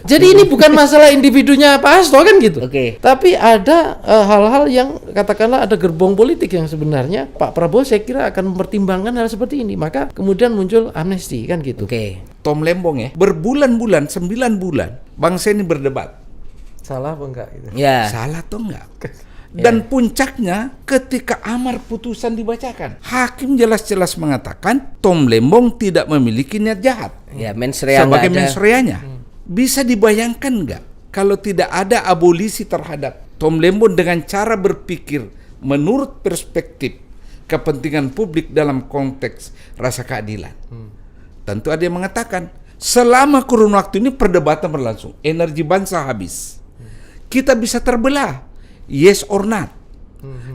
Jadi ini bukan masalah individunya Pak Hasto kan gitu. Oke. Tapi ada hal-hal yang katakanlah ada gerbong politik yang sebenarnya Pak Prabowo saya kira akan mempertimbangkan hal seperti ini. Maka kemudian muncul amnesti kan gitu. Oke. Tom Lembong ya, berbulan-bulan, 9 bulan, bangsa ini berdebat. Salah apa enggak gitu? Ya. Salah atau enggak? Dan puncaknya ketika amar putusan dibacakan, hakim jelas-jelas mengatakan Tom Lembong tidak memiliki niat jahat. Ya, mens rea Sebagai nggak ada. mens reanya. Bisa dibayangkan nggak kalau tidak ada abolisi terhadap Tom Lembong dengan cara berpikir menurut perspektif kepentingan publik dalam konteks rasa keadilan? Tentu ada yang mengatakan selama kurun waktu ini perdebatan berlangsung, energi bangsa habis. Kita bisa terbelah, yes or not.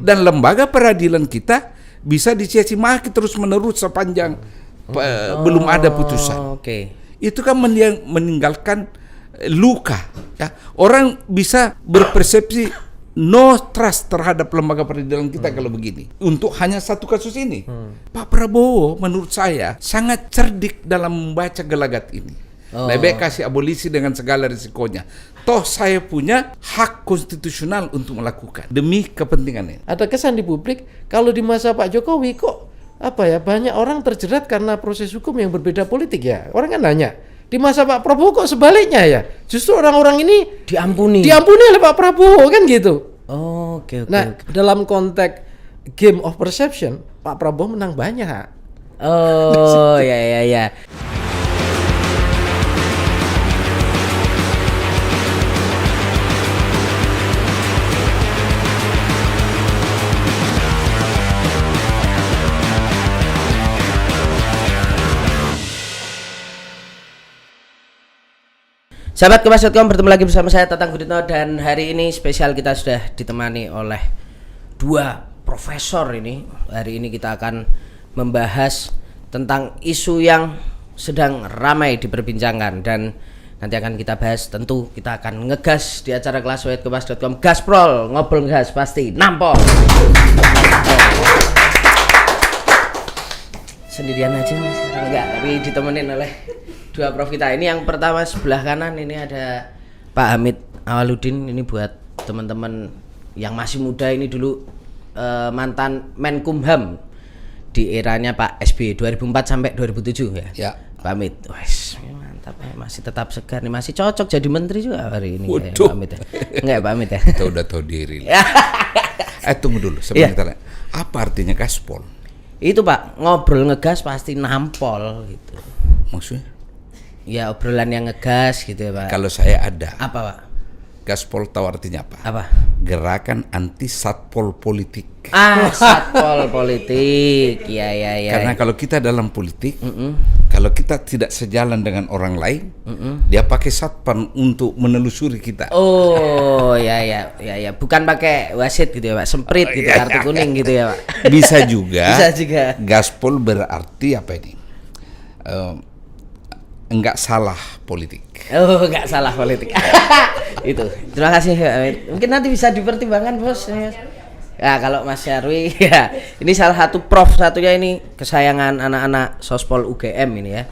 Dan lembaga peradilan kita bisa dicaci maki terus menerus sepanjang belum ada putusan. Oke. Itu kan meninggalkan luka ya. Orang bisa berpersepsi no trust terhadap lembaga peradilan kita kalau begini untuk hanya satu kasus ini. Pak Prabowo menurut saya sangat cerdik dalam membaca gelagat ini. Lebih baik kasih abolisi dengan segala risikonya. Toh saya punya hak konstitusional untuk melakukan demi kepentingannya. Ada kesan di publik kalau di masa Pak Jokowi kok banyak orang terjerat karena proses hukum yang berbeda politik ya. Orang kan nanya, di masa Pak Prabowo kok sebaliknya ya? Justru orang-orang ini Diampuni oleh Pak Prabowo kan gitu. Oke. Nah, dalam konteks game of perception, Pak Prabowo menang banyak. Oh, ya. Sahabat Kompas.com, bertemu lagi bersama saya Tatang Guritno, dan hari ini spesial kita sudah ditemani oleh dua profesor ini. Hari ini kita akan membahas tentang isu yang sedang ramai diperbincangkan, dan nanti akan kita bahas, tentu kita akan ngegas di acara kelas Kompas.com. Gasprol, ngobrol gas pasti nampol. Sendirian aja mas? Enggak, tapi ditemenin oleh dua prof kita. Ini yang pertama sebelah kanan ini ada Pak Hamid Awaludin. Ini buat teman-teman yang masih muda, ini dulu mantan Menkumham di eranya Pak SBY 2004 sampai 2007 ya. Ya. Pak Hamid, wes mantap ya, masih tetap segar nih, masih cocok jadi menteri juga hari ini ya, Waduh. Pak Hamid ya. Enggak ya Pak Hamid ya? Kita udah tahu diri. Tunggu dulu sebentar. Apa artinya gaspol? Itu Pak, ngobrol ngegas pasti nampol gitu. Maksudnya? Ya obrolan yang ngegas gitu ya Pak. Kalau saya ada. Apa Pak? Gaspol tahu artinya apa? Apa? Gerakan anti satpol politik. Satpol politik. Ya. Karena kalau kita dalam politik, kalau kita tidak sejalan dengan orang lain, dia pakai satpam untuk menelusuri kita. Oh, ya. Bukan pakai wasit gitu ya Pak, semprit gitu, kartu kuning gitu ya Pak. Bisa juga. Bisa juga. Gaspol berarti apa ini? Enggak salah politik. Oh, enggak salah politik. Itu. Terima kasih Pak Hamid. Mungkin nanti bisa dipertimbangkan Bos. Ya kalau Mas Nyarwi ya, ini salah satu prof satunya ini kesayangan anak-anak Sospol UGM ini ya.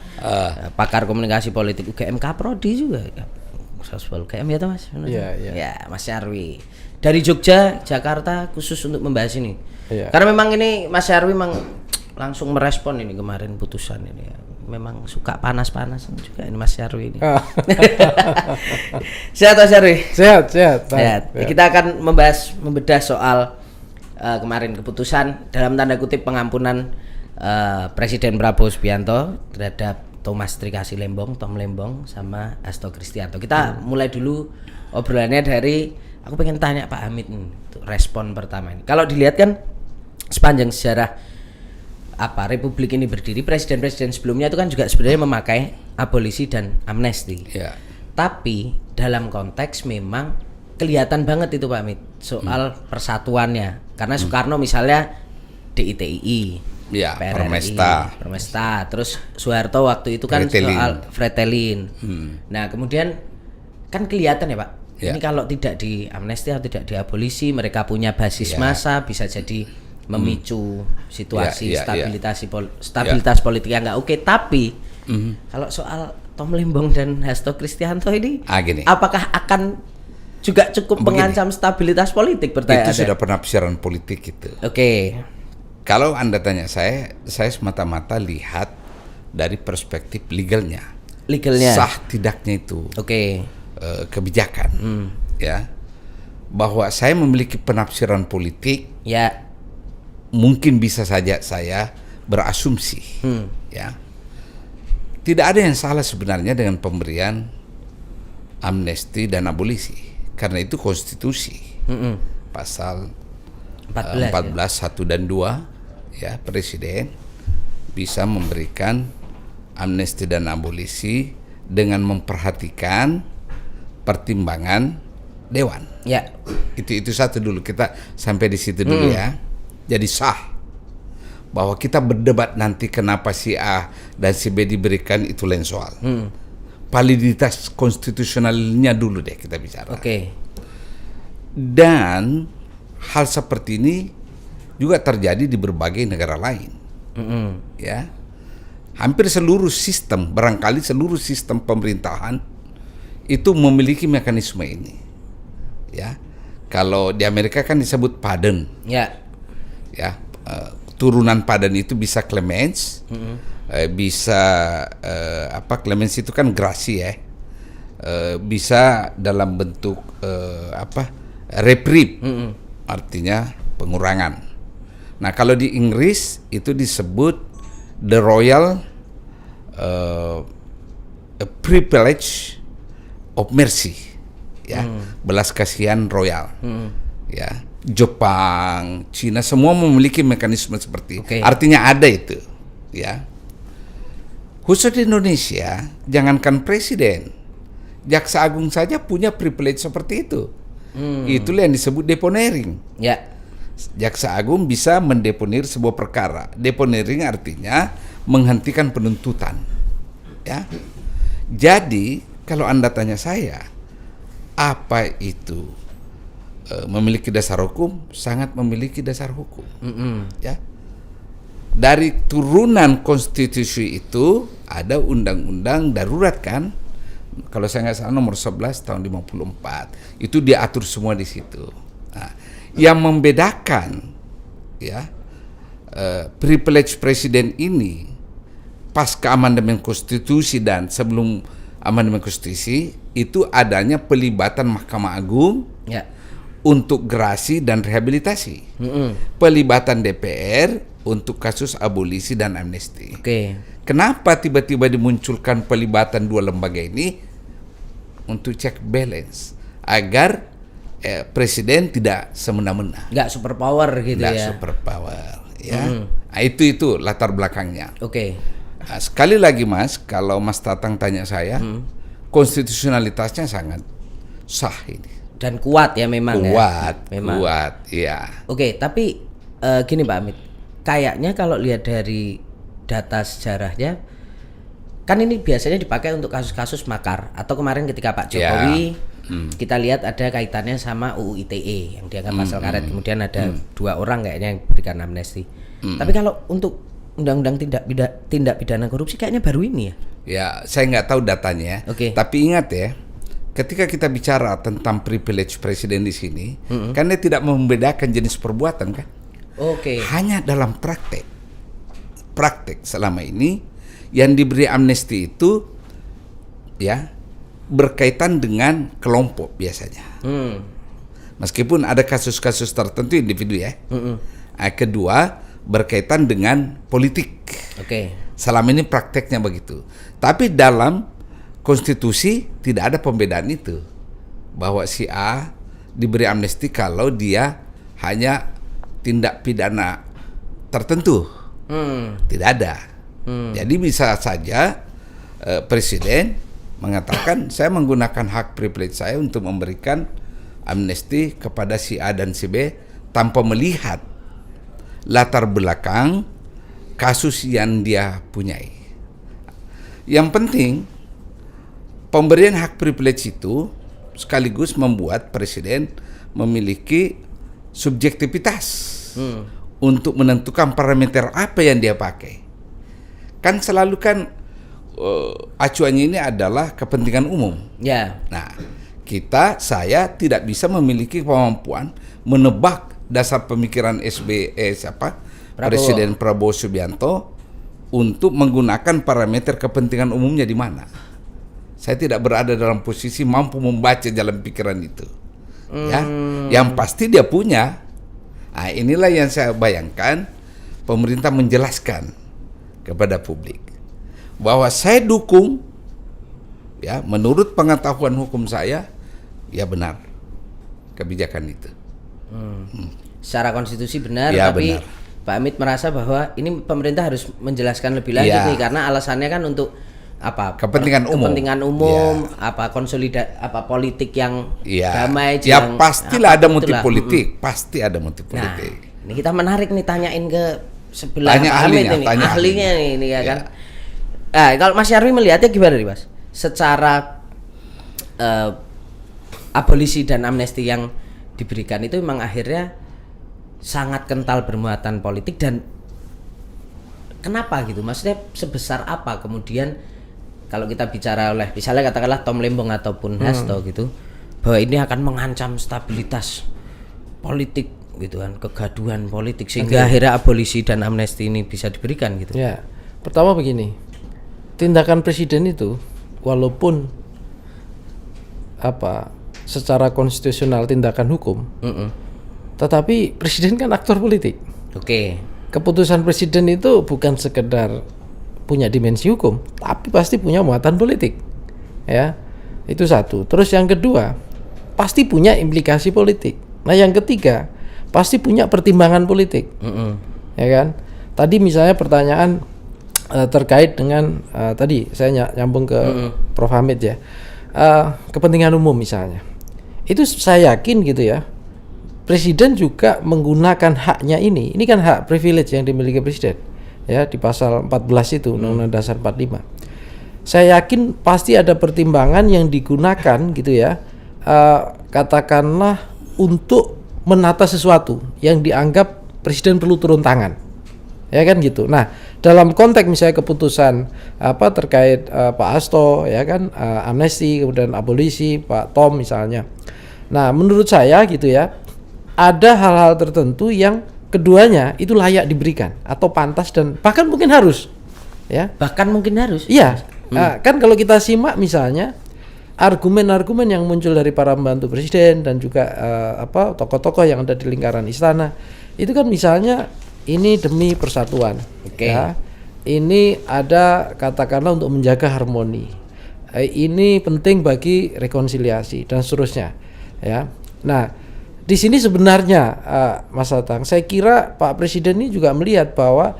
Pakar komunikasi politik UGM, Kaprodi juga. Sospol UGM ya Mas. Iya. Ya, Mas Nyarwi. Dari Jogja, Jakarta khusus untuk membahas ini. Iya. Karena memang ini Mas Nyarwi memang langsung merespon ini kemarin putusan ini ya. Memang suka panas-panas juga ini Mas Nyarwi ini. Sehat Mas Nyarwi? Sehat. Kita akan membedah soal kemarin keputusan dalam tanda kutip pengampunan Presiden Prabowo Subianto terhadap Thomas Trikasih Lembong, Tom Lembong sama Hasto Kristianto. Kita mulai dulu obrolannya dari, aku pengen tanya Pak Hamid untuk respon pertama ini. Kalau dilihat kan sepanjang sejarah Republik ini berdiri, presiden-presiden sebelumnya itu kan juga sebenarnya memakai abolisi dan amnesti. Ya. Tapi dalam konteks memang kelihatan banget itu Pak Hamid soal persatuannya. Karena Soekarno misalnya DITII, Ya, PRRI, Permesta. Terus Soeharto waktu itu kan Fretilin. soal Fretilin. Nah kemudian kan kelihatan ya Pak. Ya. Ini kalau tidak di amnesti atau tidak diabolisi, mereka punya basis massa, bisa jadi memicu situasi stabilitas politik yang nggak oke. Tapi kalau soal Tom Lembong dan Hasto Kristianto ini Gini. apakah akan juga cukup mengancam stabilitas politik? Pertanyaan Itu sudah penafsiran politik itu. Oke. Kalau Anda tanya saya semata-mata lihat dari perspektif legalnya. Sah tidaknya itu. Oke. Kebijakan. Ya. Bahwa saya memiliki penafsiran politik, Ya. mungkin bisa saja saya berasumsi. Ya. Tidak ada yang salah sebenarnya dengan pemberian amnesti dan abolisi, karena itu konstitusi. Pasal 14 1 dan 2, ya, presiden bisa memberikan amnesti dan abolisi dengan memperhatikan pertimbangan dewan. Ya. Itu satu dulu, kita sampai di situ dulu ya. Jadi sah. Bahwa kita berdebat nanti kenapa si A dan si B diberikan, itu lain soal. Validitas konstitusionalnya dulu deh kita bicara. Oke. Dan hal seperti ini juga terjadi di berbagai negara lain. Ya, hampir seluruh sistem, barangkali seluruh sistem pemerintahan itu memiliki mekanisme ini. Ya, kalau di Amerika kan disebut pardon. Ya. Ya. Turunan pardon itu bisa clemens, bisa clemens itu kan grasi ya, bisa dalam bentuk reprieve, artinya pengurangan. Nah kalau di Inggris itu disebut the royal privilege of mercy, ya, belas kasihan royal, ya. Jepang, Cina semua memiliki mekanisme seperti itu. Artinya ada itu, ya. Khusus di Indonesia, jangankan presiden, Jaksa Agung saja punya privilege seperti itu. Itulah yang disebut deponering. Ya. Jaksa Agung bisa mendeponir sebuah perkara. Deponering artinya menghentikan penuntutan. Ya. Jadi kalau Anda tanya saya, apa itu memiliki dasar hukum? Sangat memiliki dasar hukum. Ya. Dari turunan konstitusi itu ada undang-undang darurat kan? Kalau saya nggak salah nomor 11 tahun 54. Itu diatur semua di situ. Nah, yang membedakan ya privilege presiden ini pasca amandemen konstitusi dan sebelum amandemen konstitusi itu adanya pelibatan Mahkamah Agung. Ya. Untuk gerasi dan rehabilitasi, pelibatan DPR untuk kasus abolisi dan amnesti. Kenapa tiba-tiba dimunculkan pelibatan dua lembaga ini? Untuk check balance, agar presiden tidak semena-mena, nggak super power gitu. Nggak super power, ya. Nah, itu latar belakangnya. Nah, sekali lagi Mas, kalau Mas Tatang tanya saya, konstitusionalitasnya sangat sah ini. Dan kuat ya memang. Kuat, iya. Tapi gini Pak Amit, kayaknya kalau lihat dari data sejarahnya, kan ini biasanya dipakai untuk kasus-kasus makar. Atau kemarin ketika Pak Jokowi, kita lihat ada kaitannya sama UU ITE yang dianggap pasal karet. Kemudian ada 2 orang kayaknya yang berikan amnesti. Tapi kalau untuk undang-undang tindak pidana korupsi kayaknya baru ini ya? Ya, saya nggak tahu datanya. Tapi ingat ya, ketika kita bicara tentang privilege presiden di sini, kan dia tidak membedakan jenis perbuatan kan? Hanya dalam praktek selama ini yang diberi amnesti itu ya berkaitan dengan kelompok biasanya. Meskipun ada kasus-kasus tertentu individu ya. Kedua berkaitan dengan politik. Selama ini prakteknya begitu. Tapi dalam konstitusi tidak ada pembedaan itu, bahwa si A diberi amnesti kalau dia hanya tindak pidana tertentu. Tidak ada. Jadi bisa saja presiden mengatakan saya menggunakan hak privilege saya untuk memberikan amnesti kepada si A dan si B tanpa melihat latar belakang kasus yang dia punyai. Yang penting pemberian hak privilege itu sekaligus membuat presiden memiliki subjektivitas untuk menentukan parameter apa yang dia pakai. Kan selalu kan acuannya ini adalah kepentingan umum. Ya. Nah, saya tidak bisa memiliki kemampuan menebak dasar pemikiran Presiden Prabowo Subianto untuk menggunakan parameter kepentingan umumnya di mana. Saya tidak berada dalam posisi mampu membaca jalan pikiran itu. Ya, yang pasti dia punya. Nah, inilah yang saya bayangkan pemerintah menjelaskan kepada publik bahwa saya dukung, ya, menurut pengetahuan hukum saya, ya benar kebijakan itu. Secara konstitusi benar, Ya, tapi benar. Pak Amit merasa bahwa ini pemerintah harus menjelaskan lebih lanjut Ya. nih, karena alasannya kan untuk apa? Kepentingan umum. Kepentingan umum, Ya. politik yang Ya, damai. ya pastilah ada motif itulah. politik, pasti ada motif Nah, politik. ini kita menarik nih, tanyain ke sebelah Tanya Pak Amit ahlinya, ini, tanya ahlinya ahlinya. nih, ini ya Ya. kan. Nah, kalau Mas Nyarwi melihatnya gimana nih, Mas? Secara abolisi dan amnesti yang diberikan itu memang akhirnya sangat kental bermuatan politik, dan kenapa gitu? Maksudnya sebesar apa kemudian kalau kita bicara oleh misalnya katakanlah Tom Lembong ataupun Hasto gitu, bahwa ini akan mengancam stabilitas politik gitu kan, kegaduhan politik, sehingga akhirnya abolisi dan amnesti ini bisa diberikan gitu. Ya, pertama begini, tindakan presiden itu walaupun secara konstitusional tindakan hukum, tetapi presiden kan aktor politik. Oke. Keputusan presiden itu bukan sekedar punya dimensi hukum, tapi pasti punya muatan politik. Ya, itu satu. Terus yang kedua, pasti punya implikasi politik. Nah, yang ketiga, pasti punya pertimbangan politik. Ya kan? Tadi misalnya pertanyaan terkait dengan tadi saya nyambung ke Prof Hamid ya. Kepentingan umum misalnya. Itu saya yakin gitu ya. Presiden juga menggunakan haknya ini. Ini kan hak privilege yang dimiliki presiden. Ya, di pasal 14 itu Undang-Undang Dasar 45. Saya yakin pasti ada pertimbangan yang digunakan gitu ya. Katakanlah untuk menata sesuatu yang dianggap presiden perlu turun tangan. Ya kan gitu. Nah, dalam konteks misalnya keputusan terkait Pak Hasto ya kan, amnesti kemudian abolisi Pak Tom misalnya. Nah, menurut saya gitu ya, ada hal-hal tertentu yang keduanya itu layak diberikan atau pantas dan bahkan mungkin harus. Ya. Bahkan mungkin harus. Iya. Kan kalau kita simak misalnya argumen-argumen yang muncul dari para pembantu presiden dan juga tokoh-tokoh yang ada di lingkaran istana, itu kan misalnya ini demi persatuan. Oke. Ya. Ini ada katakanlah untuk menjaga harmoni. Ini penting bagi rekonsiliasi dan seterusnya. Ya. Nah, di sini sebenarnya Mas Atang, saya kira Pak Presiden ini juga melihat bahwa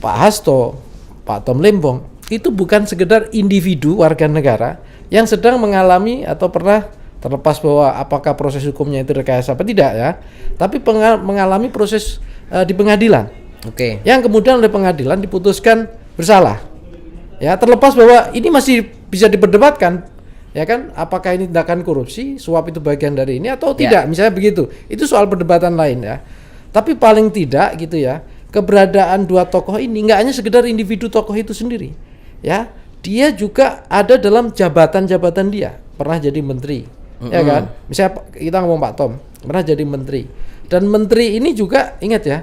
Pak Hasto, Pak Tom Lembong itu bukan sekedar individu warga negara yang sedang mengalami atau pernah, terlepas bahwa apakah proses hukumnya itu rekayasa apa tidak ya, tapi mengalami proses di pengadilan. Oke. Yang kemudian oleh pengadilan diputuskan bersalah. Ya, terlepas bahwa ini masih bisa diperdebatkan. Ya kan, apakah ini tindakan korupsi, suap itu bagian dari ini atau tidak, misalnya begitu. Itu soal perdebatan lain ya. Tapi paling tidak gitu ya, keberadaan dua tokoh ini nggak hanya sekedar individu tokoh itu sendiri. Ya, dia juga ada dalam jabatan-jabatan dia. Pernah jadi menteri, ya kan? Misalnya kita ngomong Pak Tom, pernah jadi menteri. Dan menteri ini juga ingat ya,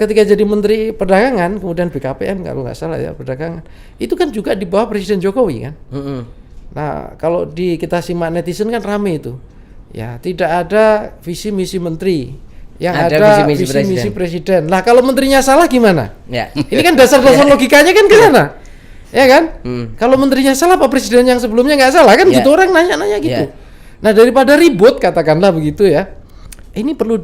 ketika jadi menteri perdagangan, kemudian BKPM kalau nggak salah ya, perdagangan, itu kan juga di bawah Presiden Jokowi kan. Nah, kalau kita simak netizen kan rame itu. Ya, tidak ada visi misi menteri. Yang ada visi misi presiden. Nah, kalau menterinya salah gimana? Ya. Ini kan dasar-dasar logikanya kan ke sana. Ya kan? Kalau menterinya salah, Pak Presiden yang sebelumnya nggak salah kan gitu, orang nanya-nanya gitu. Nah, daripada ribut katakanlah begitu ya. Ini perlu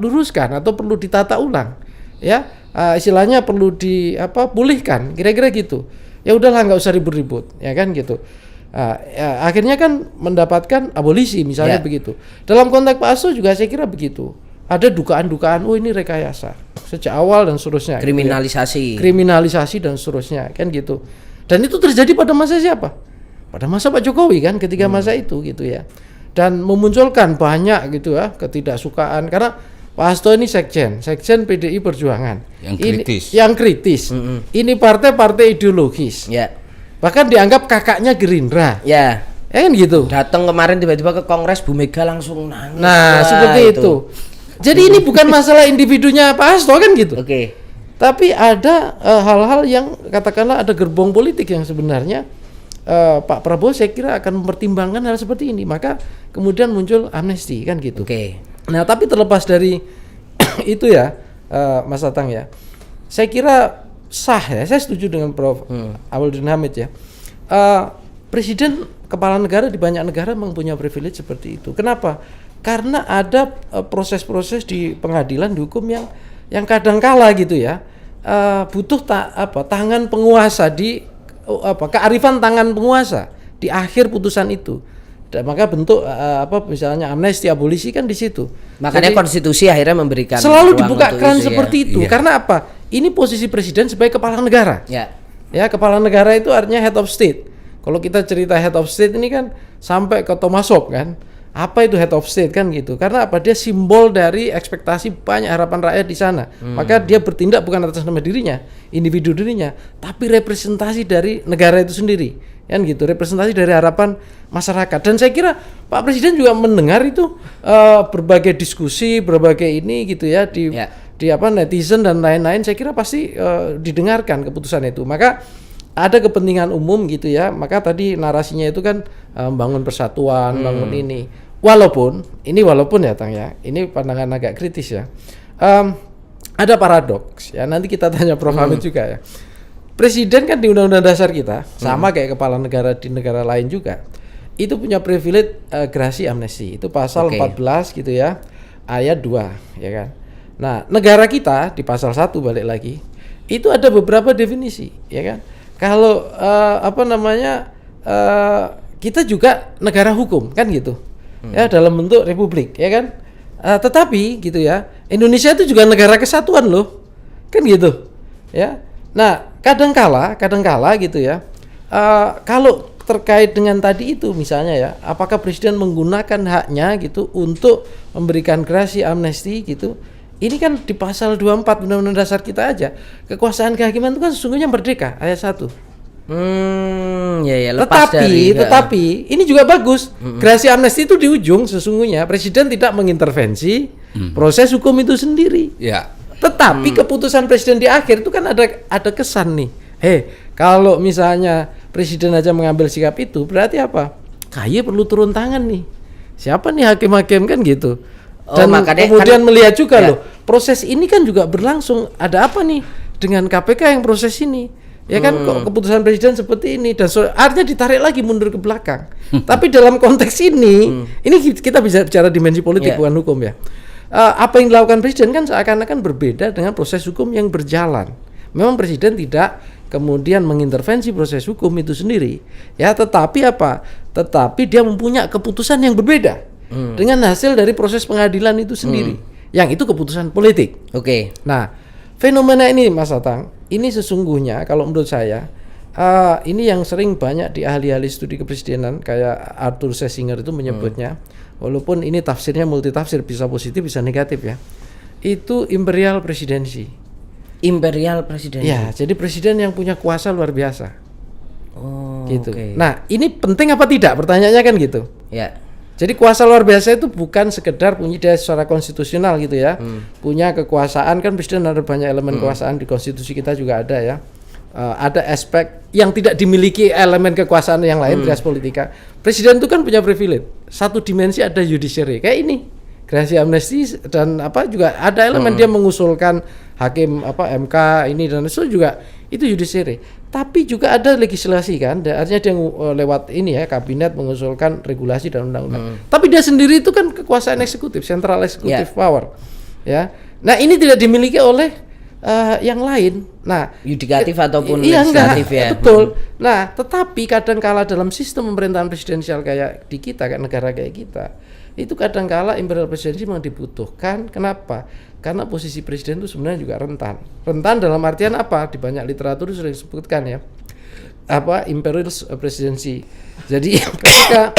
luruskan atau perlu ditata ulang. Ya, istilahnya perlu pulihkan, kira-kira gitu. Ya udahlah, nggak usah ribut-ribut, ya kan gitu. Akhirnya kan mendapatkan abolisi misalnya begitu. Dalam konteks Pak Hasto juga saya kira begitu. Ada dugaan-dugaan, oh ini rekayasa sejak awal dan seterusnya. Kriminalisasi. Gitu ya. Kriminalisasi dan seterusnya kan gitu. Dan itu terjadi pada masa siapa? Pada masa Pak Jokowi kan, ketika masa itu gitu ya. Dan memunculkan banyak gitu ya ketidaksukaan, karena Pak Hasto ini sekjen PDI Perjuangan. Yang kritis. Ini partai ideologis. Ya. Bahkan dianggap kakaknya Gerindra. Ya. Kan gitu. Datang kemarin tiba-tiba ke Kongres Bu Mega langsung nangis. Nah, seperti itu. Jadi ini bukan masalah individunya Pak Hasto kan gitu. Oke. Tapi ada hal-hal yang katakanlah ada gerbong politik yang sebenarnya Pak Prabowo saya kira akan mempertimbangkan hal seperti ini. Maka kemudian muncul amnesti kan gitu. Oke. Nah, tapi terlepas dari itu ya, Mas Atang ya, saya kira sah ya. Saya setuju dengan Prof. Awaludin Hamid ya. Presiden kepala negara di banyak negara mempunyai privilege seperti itu. Kenapa? Karena ada proses-proses di pengadilan di hukum yang kadangkala gitu ya, butuh tangan penguasa kearifan tangan penguasa di akhir putusan itu. Dan maka bentuk misalnya amnesti, abolisi kan di situ. Makanya jadi, konstitusi akhirnya memberikan selalu dibuka keran itu, seperti itu. Iya. Karena apa? Ini posisi presiden sebagai kepala negara. Ya. Ya, kepala negara itu artinya head of state. Kalau kita cerita head of state ini kan sampai ke Thomas Hobbes kan. Apa itu head of state kan gitu? Karena apa? Dia simbol dari ekspektasi banyak harapan rakyat di sana. Maka dia bertindak bukan atas nama dirinya, individu dirinya, tapi representasi dari negara itu sendiri. Kan gitu, representasi dari harapan masyarakat. Dan saya kira Pak Presiden juga mendengar itu berbagai diskusi, berbagai ini gitu ya di netizen dan lain-lain. Saya kira pasti didengarkan keputusan itu. Maka ada kepentingan umum gitu ya. Maka tadi narasinya itu kan bangun persatuan, bangun ini. Walaupun ya Tang ya, ini pandangan agak kritis ya. Ada paradoks ya. Nanti kita tanya Prof. Hamid juga ya. Presiden kan di Undang-Undang Dasar kita sama kayak kepala negara di negara lain juga. Itu punya privilege gerasi amnesti. Itu pasal 14 gitu ya. Ayat 2 ya kan. Nah, negara kita di pasal 1 balik lagi. Itu ada beberapa definisi ya kan. Kalau kita juga negara hukum kan gitu. Ya dalam bentuk republik ya kan. Tetapi gitu ya, Indonesia itu juga negara kesatuan loh. Kan gitu. Ya. Nah, kadangkala gitu ya. Kalau terkait dengan tadi itu misalnya ya, apakah presiden menggunakan haknya gitu untuk memberikan gerasi amnesti gitu? Ini kan di pasal 24 Undang-Undang Dasar kita aja. Kekuasaan kehakiman itu kan sesungguhnya merdeka, ayat 1. Tetapi ini juga bagus. Gerasi amnesti itu di ujung sesungguhnya presiden tidak mengintervensi proses hukum itu sendiri. Ya. Tetapi keputusan presiden di akhir itu kan ada kesan nih. Kalau misalnya presiden aja mengambil sikap itu, berarti apa? KY perlu turun tangan nih. Siapa nih hakim-hakim kan gitu. Dan kemudian melihat juga loh, proses ini kan juga berlangsung. Ada apa nih dengan KPK yang proses ini? Ya kan kok keputusan presiden seperti ini dan artinya ditarik lagi mundur ke belakang. Tapi dalam konteks ini kita bisa bicara dimensi politik bukan hukum ya. Apa yang dilakukan presiden kan seakan-akan berbeda dengan proses hukum yang berjalan. Memang presiden tidak kemudian mengintervensi proses hukum itu sendiri. Ya, tetapi apa? Tetapi dia mempunyai keputusan yang berbeda dengan hasil dari proses pengadilan itu sendiri. Yang itu keputusan politik. Oke. Nah, fenomena ini Mas Atang, ini sesungguhnya kalau menurut saya ini yang sering banyak di ahli-ahli studi kepresidenan kayak Arthur Schlesinger itu menyebutnya, walaupun ini tafsirnya multitafsir, bisa positif bisa negatif ya. Itu imperial presidency. Imperial presidency. Ya, jadi presiden yang punya kuasa luar biasa. Gitu. Okay. Nah, ini penting apa tidak? Pertanyaannya kan gitu. Ya. Jadi kuasa luar biasa itu bukan sekedar punya dia secara konstitusional gitu ya. Punya kekuasaan kan presiden ada banyak elemen kekuasaan di konstitusi kita juga ada ya. Ada aspek yang tidak dimiliki elemen kekuasaan yang lain, res politika. Presiden itu kan punya privilege. Satu dimensi ada judiciary kayak ini. Gerasi amnesti dan juga ada elemen dia mengusulkan hakim MK ini dan itu juga itu judiciary. Tapi juga ada legislasi kan, artinya dia lewat ini ya kabinet mengusulkan regulasi dan undang-undang. Tapi dia sendiri itu kan kekuasaan eksekutif, central executive power. Ya. Nah, ini tidak dimiliki oleh yang lain. Nah, yudikatif ataupun legislatif ya. Betul. Nah, tetapi kadang-kala dalam sistem pemerintahan presidensial kayak di kita, kayak negara kayak kita, itu kadang-kala imperial presidency memang dibutuhkan. Kenapa? Karena posisi presiden itu sebenarnya juga rentan. Rentan dalam artian apa? Di banyak literatur sudah disebutkan ya. Imperial presidency. Jadi ketika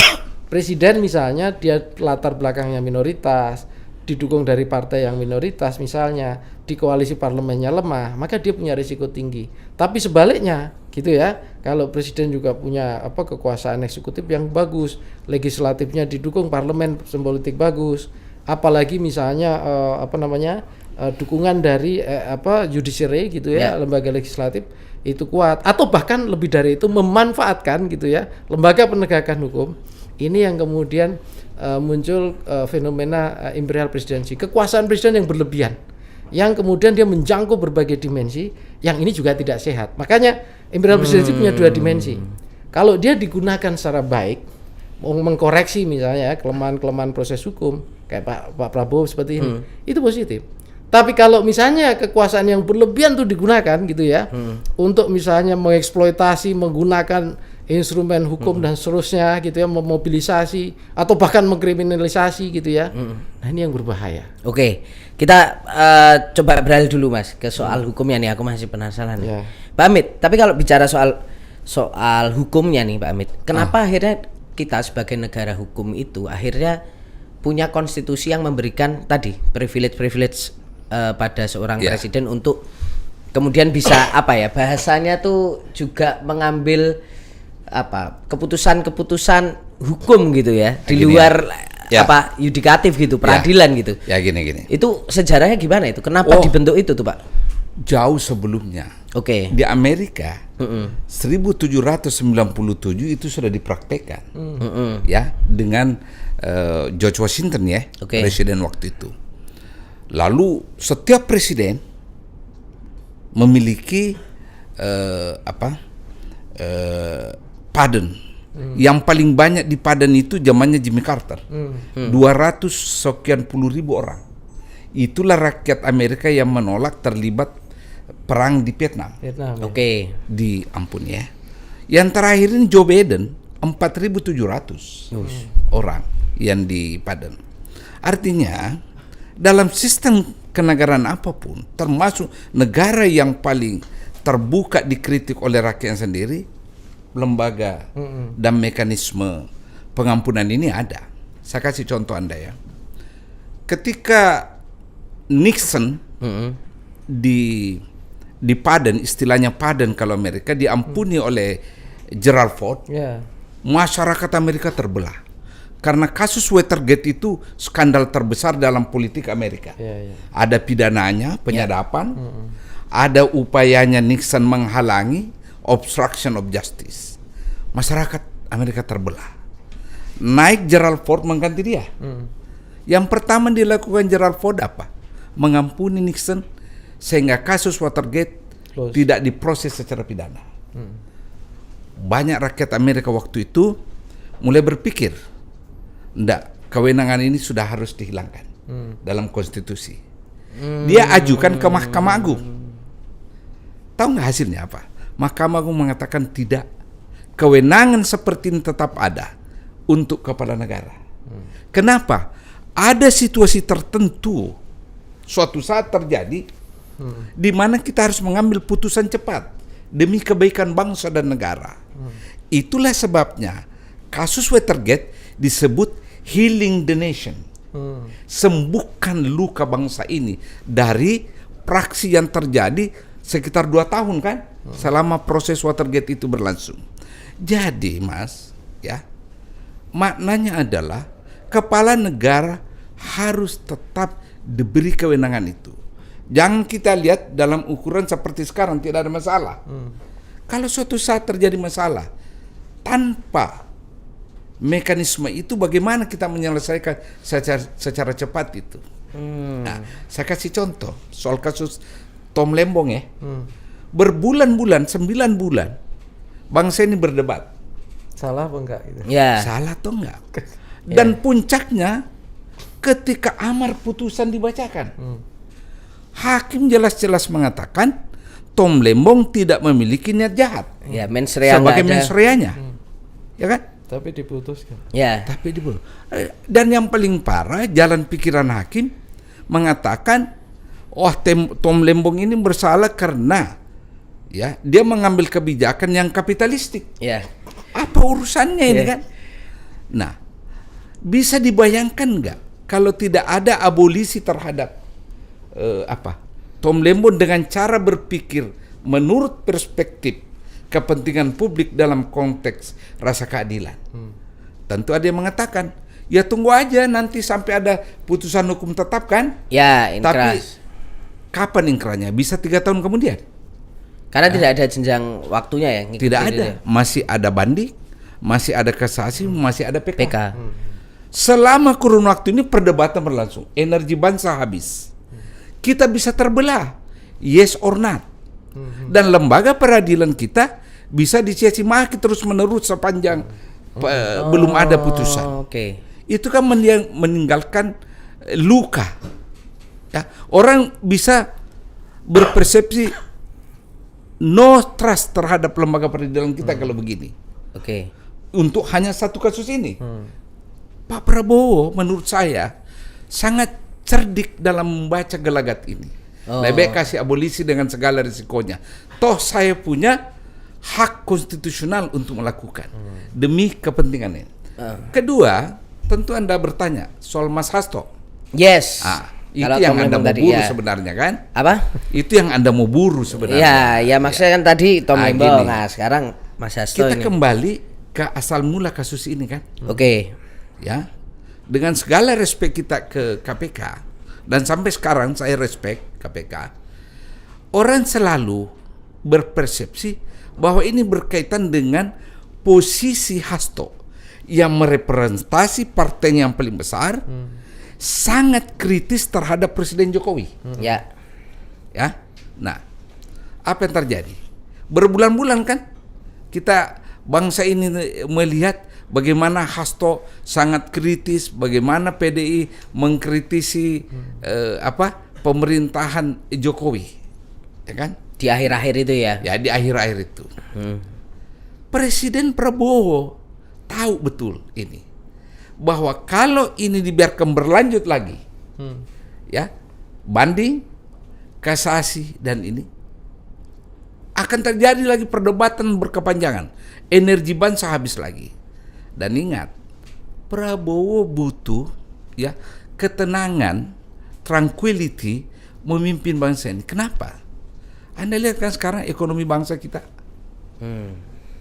presiden misalnya dia latar belakangnya minoritas, didukung dari partai yang minoritas misalnya, di koalisi parlemennya lemah, maka dia punya risiko tinggi. Tapi sebaliknya gitu ya, kalau presiden juga punya kekuasaan eksekutif yang bagus, legislatifnya didukung, parlemen sistem politik bagus, apalagi misalnya dukungan dari judiciary gitu ya, lembaga legislatif itu kuat, atau bahkan lebih dari itu memanfaatkan gitu ya lembaga penegakan hukum ini yang kemudian muncul fenomena imperial presidency, kekuasaan presiden yang berlebihan, yang kemudian dia menjangkau berbagai dimensi, yang ini juga tidak sehat. Makanya imperial presidency punya dua dimensi. Kalau dia digunakan secara baik, mengkoreksi misalnya kelemahan-kelemahan proses hukum kayak Pak Prabowo seperti ini, itu positif. Tapi kalau misalnya kekuasaan yang berlebihan itu digunakan gitu ya, untuk misalnya mengeksploitasi, menggunakan instrumen hukum dan seterusnya gitu ya, memobilisasi atau bahkan mengkriminalisasi gitu ya, nah ini yang berbahaya. Oke, kita coba beralih dulu Mas ke soal hukumnya nih, aku masih penasaran. Ya. Pak Amit, tapi kalau bicara soal hukumnya nih Pak Amit, kenapa akhirnya kita sebagai negara hukum itu akhirnya punya konstitusi yang memberikan tadi privilege pada seorang presiden untuk kemudian bisa bahasanya tuh juga mengambil keputusan hukum gitu ya, di luar yudikatif gitu, peradilan gitu. Ya gini. Itu sejarahnya gimana itu? Kenapa dibentuk itu tuh Pak? Jauh sebelumnya. Oke. Di Amerika 1797 itu sudah dipraktekkan. Ya, dengan George Washington ya, presiden waktu itu. Lalu setiap presiden memiliki pardon. Yang paling banyak di pardon itu zamannya Jimmy Carter. 200 sekian puluh ribu orang. Itulah rakyat Amerika yang menolak terlibat perang di Vietnam. Oke. Ampun ya. Yang terakhir ini Joe Biden 4.700 orang yang di pardon. Artinya dalam sistem kenegaraan apapun, termasuk negara yang paling terbuka dikritik oleh rakyatnya sendiri, lembaga dan mekanisme pengampunan ini ada. Saya kasih contoh Anda ya. Ketika Nixon di pardon, istilahnya pardon kalau Amerika, diampuni oleh Gerald Ford, masyarakat Amerika terbelah. Karena kasus Watergate itu skandal terbesar dalam politik Amerika. Ada pidananya, penyadapan, ada upayanya Nixon menghalangi, obstruction of justice. Masyarakat Amerika terbelah. Naik Gerald Ford mengganti dia. Yang pertama dilakukan Gerald Ford apa? Mengampuni Nixon sehingga kasus Watergate tidak diproses secara pidana. Banyak rakyat Amerika waktu itu mulai berpikir, enggak, kewenangan ini sudah harus dihilangkan dalam konstitusi. Dia ajukan ke Mahkamah Agung. Tahu nggak hasilnya apa? Mahkamah Agung mengatakan tidak. Kewenangan seperti ini tetap ada untuk kepala negara. Kenapa? Ada situasi tertentu suatu saat terjadi di mana kita harus mengambil putusan cepat demi kebaikan bangsa dan negara. Itulah sebabnya kasus Watergate disebut healing the nation. Sembuhkan luka bangsa ini dari praksi yang terjadi sekitar 2 tahun kan, selama proses Watergate itu berlangsung. Jadi Mas, ya, maknanya adalah kepala negara harus tetap diberi kewenangan itu. Jangan kita lihat dalam ukuran seperti sekarang tidak ada masalah. Kalau suatu saat terjadi masalah tanpa mekanisme itu, bagaimana kita menyelesaikan secara cepat itu? Nah, saya kasih contoh soal kasus Tom Lembong ya. Berbulan-bulan, 9 bulan, bangsa ini berdebat. Salah apa enggak gitu? Salah atau enggak? Dan puncaknya ketika amar putusan dibacakan, hakim jelas-jelas mengatakan Tom Lembong tidak memiliki niat jahat. Mens rea sebagai mens reanya. Ya kan? Tapi diputuskan. Tapi diputus. Dan yang paling parah, jalan pikiran hakim mengatakan, Tom Lembong ini bersalah karena dia mengambil kebijakan yang kapitalistik. Apa urusannya ini kan? Nah, bisa dibayangkan nggak kalau tidak ada abolisi terhadap Tom Lembong dengan cara berpikir menurut perspektif kepentingan publik dalam konteks rasa keadilan. Tentu ada yang mengatakan, ya tunggu aja nanti sampai ada putusan hukum tetap kan? Ya, Tapi inkras. kapan inkrahnya? Bisa 3 tahun kemudian? Karena tidak ada jenjang waktunya ya. ngikutin Tidak itu ada. ya. Masih ada banding, masih ada kasasi, masih ada PK. PK. Selama kurun waktu ini perdebatan berlangsung, energi bangsa habis. Kita bisa terbelah, yes or not. Dan lembaga peradilan kita bisa dicaci maki terus menerus sepanjang belum ada putusan. Oke. Itu kan meninggalkan luka. Ya, orang bisa berpersepsi no trust terhadap lembaga peradilan kita kalau begini. Oke. Untuk hanya satu kasus ini. Pak Prabowo menurut saya sangat cerdik dalam membaca gelagat ini. Lebih baik kasih abolisi dengan segala risikonya. Toh saya punya hak konstitusional untuk melakukan demi kepentingan ini. Kedua, tentu Anda bertanya soal Mas Hasto. Yes. Itu Kalau yang Tom Anda Lembong mau tadi, buru ya. sebenarnya kan? Apa? Itu yang Anda mau buru sebenarnya. Ya maksudnya kan tadi Tom gini. Lembong. Nah, sekarang Mas Hasto Kita ini. kembali ke asal mula kasus ini kan? Oke. Ya, dengan segala respek kita ke KPK dan sampai sekarang saya respek KPK, orang selalu berpersepsi bahwa ini berkaitan dengan posisi Hasto yang merepresentasi partai yang paling besar, sangat kritis terhadap Presiden Jokowi. Ya. Ya, nah apa yang terjadi? Berbulan-bulan kan kita bangsa ini melihat bagaimana Hasto sangat kritis, bagaimana PDI mengkritisi pemerintahan Jokowi, ya kan? Di akhir-akhir itu ya. Ya di akhir-akhir itu, Presiden Prabowo tahu betul ini, bahwa kalau ini dibiarkan berlanjut lagi, ya banding, kasasi dan ini akan terjadi lagi perdebatan berkepanjangan, energi bangsa habis lagi. Dan ingat, Prabowo butuh ya ketenangan, tranquility memimpin bangsa ini. Kenapa? Anda lihat kan sekarang ekonomi bangsa kita.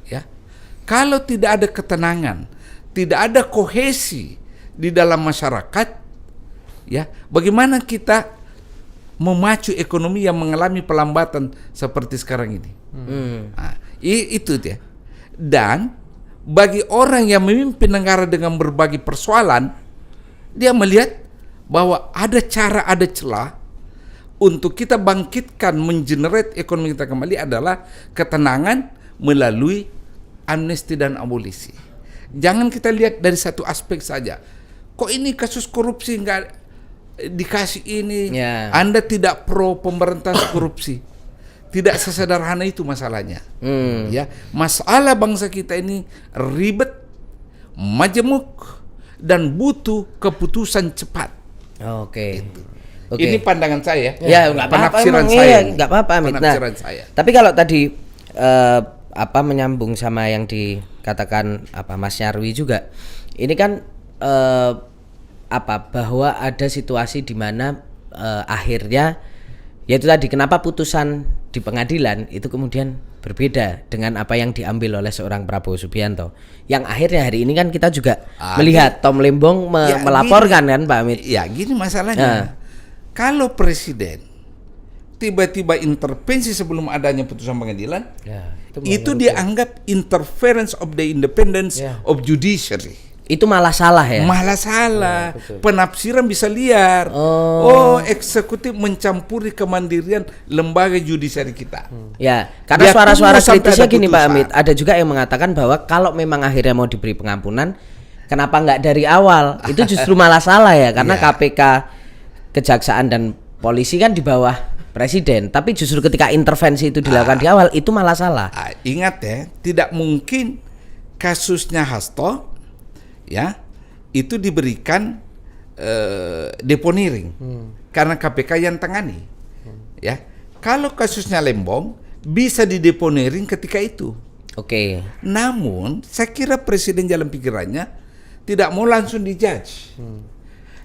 Ya. Kalau tidak ada ketenangan, tidak ada kohesi di dalam masyarakat, ya, bagaimana kita memacu ekonomi yang mengalami pelambatan seperti sekarang ini? Nah, itu dia. Dan bagi orang yang memimpin negara dengan berbagai persoalan, dia melihat bahwa ada cara, ada celah untuk kita bangkitkan, mengenerate ekonomi kita kembali adalah ketenangan melalui amnesti dan abolisi. Jangan kita lihat dari satu aspek saja. Kok ini kasus korupsi nggak dikasih ini? Ya. Anda tidak pro pemberantasan korupsi. Tidak sesederhana itu masalahnya. Ya, masalah bangsa kita ini ribet, majemuk, dan butuh keputusan cepat. Oke. Ini pandangan saya. Ya, nggak apa-apa. Penafsiran Emang saya. iya, ini. nggak apa-apa, Amit. Penafsiran saya. Tapi kalau tadi menyambung sama yang dikatakan Mas Nyarwi juga, ini kan bahwa ada situasi di mana akhirnya yaitu tadi kenapa putusan di pengadilan itu kemudian berbeda dengan apa yang diambil oleh seorang Prabowo Subianto, yang akhirnya hari ini kan kita juga melihat Tom Lembong melaporkan kan Pak Amit. Ya gini masalahnya, kalau presiden tiba-tiba intervensi sebelum adanya putusan pengadilan, itu dianggap interference of the independence of judiciary. Itu malah salah ya? Malah salah, penafsiran bisa liar. Eksekutif mencampuri kemandirian lembaga judisiari kita. Ya, karena Dia suara-suara tunggu sampai kritisnya ada gini Pak putusan. Amit, ada juga yang mengatakan bahwa kalau memang akhirnya mau diberi pengampunan, kenapa nggak dari awal? Itu justru malah salah ya, karena KPK, Kejaksaan dan Polisi kan di bawah Presiden, tapi justru ketika intervensi itu dilakukan di awal, itu malah salah. Ingat ya, tidak mungkin kasusnya Hasto ya itu diberikan deponering karena KPK yang tangani. Ya, kalau kasusnya Lembong bisa dideponering ketika itu. Oke. Namun saya kira presiden jalan pikirannya tidak mau langsung dijudge.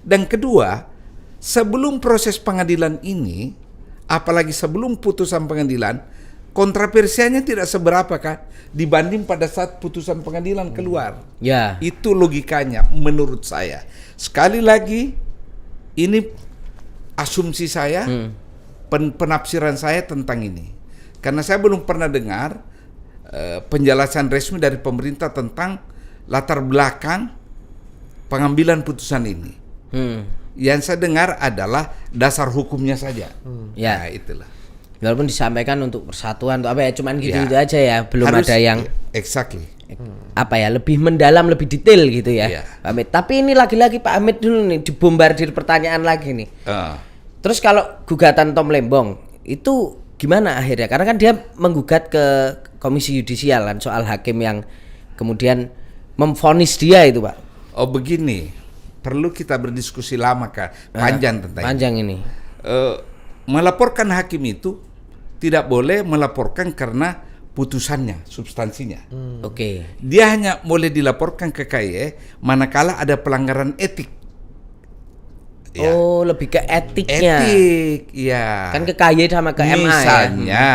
Dan kedua, sebelum proses pengadilan ini, apalagi sebelum putusan pengadilan, kontroversinya tidak seberapa kan dibanding pada saat putusan pengadilan keluar. Ya. Itu logikanya menurut saya. Sekali lagi, ini asumsi saya, penafsiran saya tentang ini. Karena saya belum pernah dengar penjelasan resmi dari pemerintah tentang latar belakang pengambilan putusan ini. Yang saya dengar adalah dasar hukumnya saja. Ya. Nah, itulah. Walaupun disampaikan untuk persatuan, untuk apa ya, cuman gitu-gitu aja ya, belum ada yang exactly. apa ya, lebih mendalam, lebih detail gitu ya, Iya. Pak Hamid. Tapi ini lagi-lagi Pak Hamid dulu nih, dibombardir pertanyaan lagi nih. Terus kalau gugatan Tom Lembong itu gimana akhirnya? Karena kan dia menggugat ke Komisi Yudisial kan soal hakim yang kemudian memvonis dia itu, Pak. Oh begini, perlu kita berdiskusi lama kan, panjang tentang Panjang ini. Melaporkan hakim itu tidak boleh melaporkan karena putusannya, substansinya. Oke. Dia hanya boleh dilaporkan ke KY manakala ada pelanggaran etik. Ya. Oh, lebih ke etiknya. Etik, ya. Kan ke KY sama ke MA ya. Misalnya,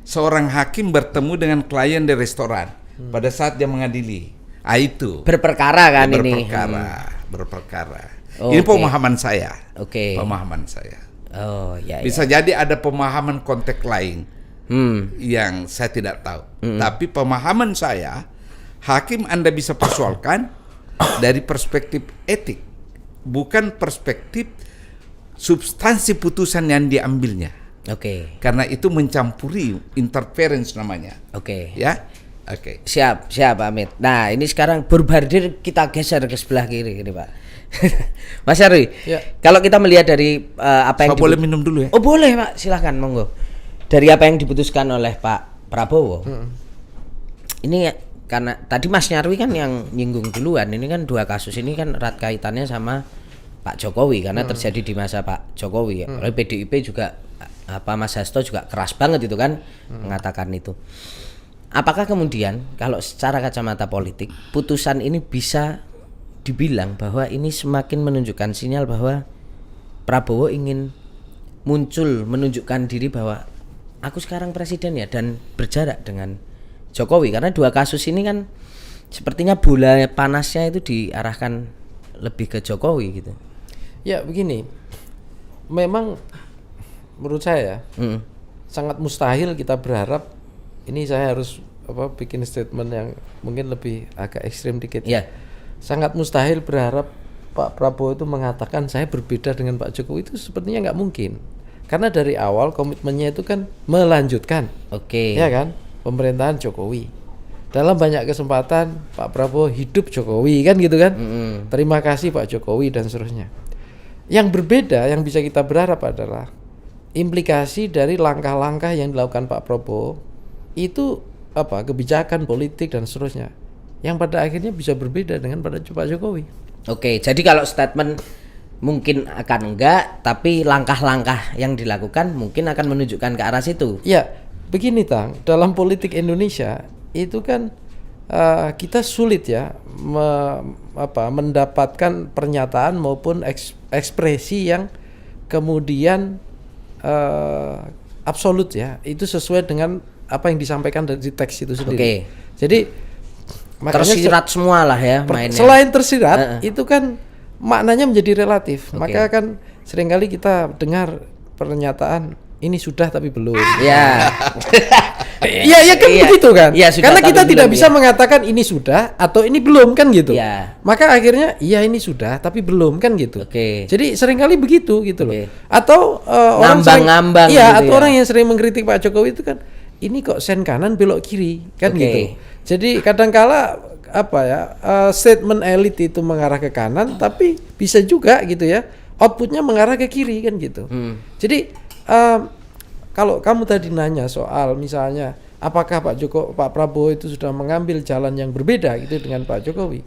seorang hakim bertemu dengan klien di restoran pada saat dia mengadili. Itu. Berperkara kan ini. Berperkara. Oh, Ini oke. pemahaman saya. Oke. Pemahaman saya. Oh, ya. Bisa jadi ada pemahaman konteks lain Hmm. yang saya tidak tahu. Tapi pemahaman saya, hakim Anda bisa persoalkan dari perspektif etik, bukan perspektif substansi putusan yang diambilnya. Oke. Karena itu mencampuri interference namanya. Oke. Ya? Oke. Siap Pak Hamid. Nah, ini sekarang berbardir kita geser ke sebelah kiri ini, Pak. Mas Nyarwi, Ya. kalau kita melihat dari apa yang Saya boleh minum dulu ya? Oh boleh Pak, silahkan monggo. Dari apa yang diputuskan oleh Pak Prabowo, ini karena tadi Mas Nyarwi kan yang nyinggung duluan, ini kan dua kasus ini kan erat kaitannya sama Pak Jokowi karena terjadi di masa Pak Jokowi. Oleh PDIP juga apa Mas Hasto juga keras banget itu kan mengatakan itu. Apakah kemudian kalau secara kacamata politik putusan ini bisa dibilang bahwa ini semakin menunjukkan sinyal bahwa Prabowo ingin muncul menunjukkan diri bahwa aku sekarang presiden ya dan berjarak dengan Jokowi karena dua kasus ini kan sepertinya bola panasnya itu diarahkan lebih ke Jokowi gitu. Ya begini, memang menurut saya sangat mustahil kita berharap ini saya harus bikin statement yang mungkin lebih agak ekstrim dikit. Ya. Sangat mustahil berharap Pak Prabowo itu mengatakan saya berbeda dengan Pak Jokowi, itu sepertinya nggak mungkin. Karena dari awal komitmennya itu kan melanjutkan, Oke. ya kan, pemerintahan Jokowi. Dalam banyak kesempatan Pak Prabowo hidup Jokowi kan gitu kan. Terima kasih Pak Jokowi dan seterusnya. Yang berbeda yang bisa kita berharap adalah implikasi dari langkah-langkah yang dilakukan Pak Prabowo itu kebijakan politik dan seterusnya yang pada akhirnya bisa berbeda dengan pada Pak Jokowi. Oke, jadi kalau statement mungkin akan enggak, tapi langkah-langkah yang dilakukan mungkin akan menunjukkan ke arah situ. Ya, begini Tang, dalam politik Indonesia itu kan kita sulit ya mendapatkan pernyataan maupun ekspresi yang kemudian absolut ya, itu sesuai dengan apa yang disampaikan dari teks itu sendiri. Oke. Jadi makanya Tersirat semua lah ya mainnya. selain tersirat itu kan maknanya menjadi relatif. Maka kan seringkali kita dengar pernyataan ini sudah tapi belum. Ya. Iya kan Iya. begitu kan. Iya, sudah Karena tapi kita tidak belum, bisa ya. mengatakan ini sudah atau ini belum kan gitu. Iya. Maka akhirnya iya ini sudah tapi belum kan gitu. Oke. Jadi seringkali begitu gitu loh. Oke. Atau orang sering- Ngambang-ngambang iya, gitu atau ya. orang yang sering mengkritik Pak Jokowi itu kan ini kok sen kanan belok kiri kan Oke. gitu. Jadi kadangkala statement elit itu mengarah ke kanan tapi bisa juga gitu ya outputnya mengarah ke kiri kan gitu. Jadi kalau kamu tadi nanya soal misalnya apakah Pak Prabowo itu sudah mengambil jalan yang berbeda gitu dengan Pak Jokowi,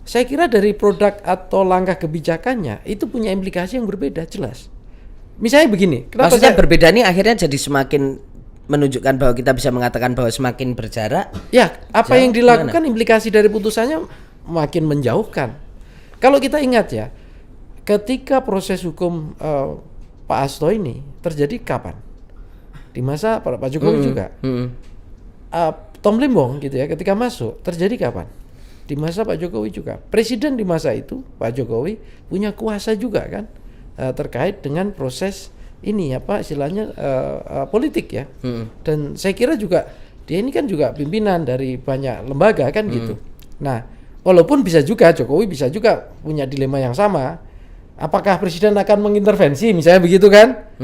saya kira dari produk atau langkah kebijakannya itu punya implikasi yang berbeda jelas. Misalnya begini, kenapa Maksudnya saya- berbeda nih akhirnya jadi semakin menunjukkan bahwa kita bisa mengatakan bahwa semakin berjarak. Ya, apa Jauh, yang dilakukan implikasi dari putusannya makin menjauhkan. Kalau kita ingat ya, ketika proses hukum Pak Hasto ini terjadi kapan? Di masa Pak Jokowi juga. Tom Lembong gitu ya, ketika masuk terjadi kapan? Di masa Pak Jokowi juga. Presiden di masa itu Pak Jokowi punya kuasa juga kan terkait dengan proses ini apa istilahnya politik ya. Dan saya kira juga dia ini kan juga pimpinan dari banyak lembaga kan gitu. Nah, walaupun bisa juga Jokowi bisa juga punya dilema yang sama. Apakah presiden akan mengintervensi misalnya begitu kan?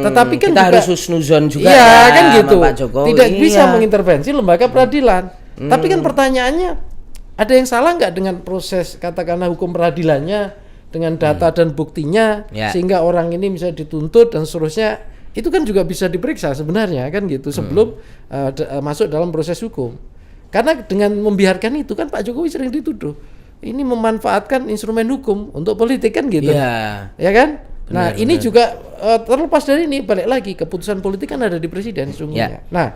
Tetapi kan kita juga, harus husnuzon juga iya, ya, kan gitu. Pak Jokowi. Tidak bisa mengintervensi lembaga peradilan. Tapi kan pertanyaannya, ada yang salah nggak dengan proses katakanlah hukum peradilannya dengan data dan buktinya sehingga orang ini bisa dituntut dan seterusnya? Itu kan juga bisa diperiksa sebenarnya kan gitu sebelum masuk dalam proses hukum. Karena dengan membiarkan itu kan Pak Jokowi sering dituduh ini memanfaatkan instrumen hukum untuk politik kan gitu. Ya kan? Nah, ini juga terlepas dari ini balik lagi keputusan politik kan ada di presiden sesungguhnya. Nah,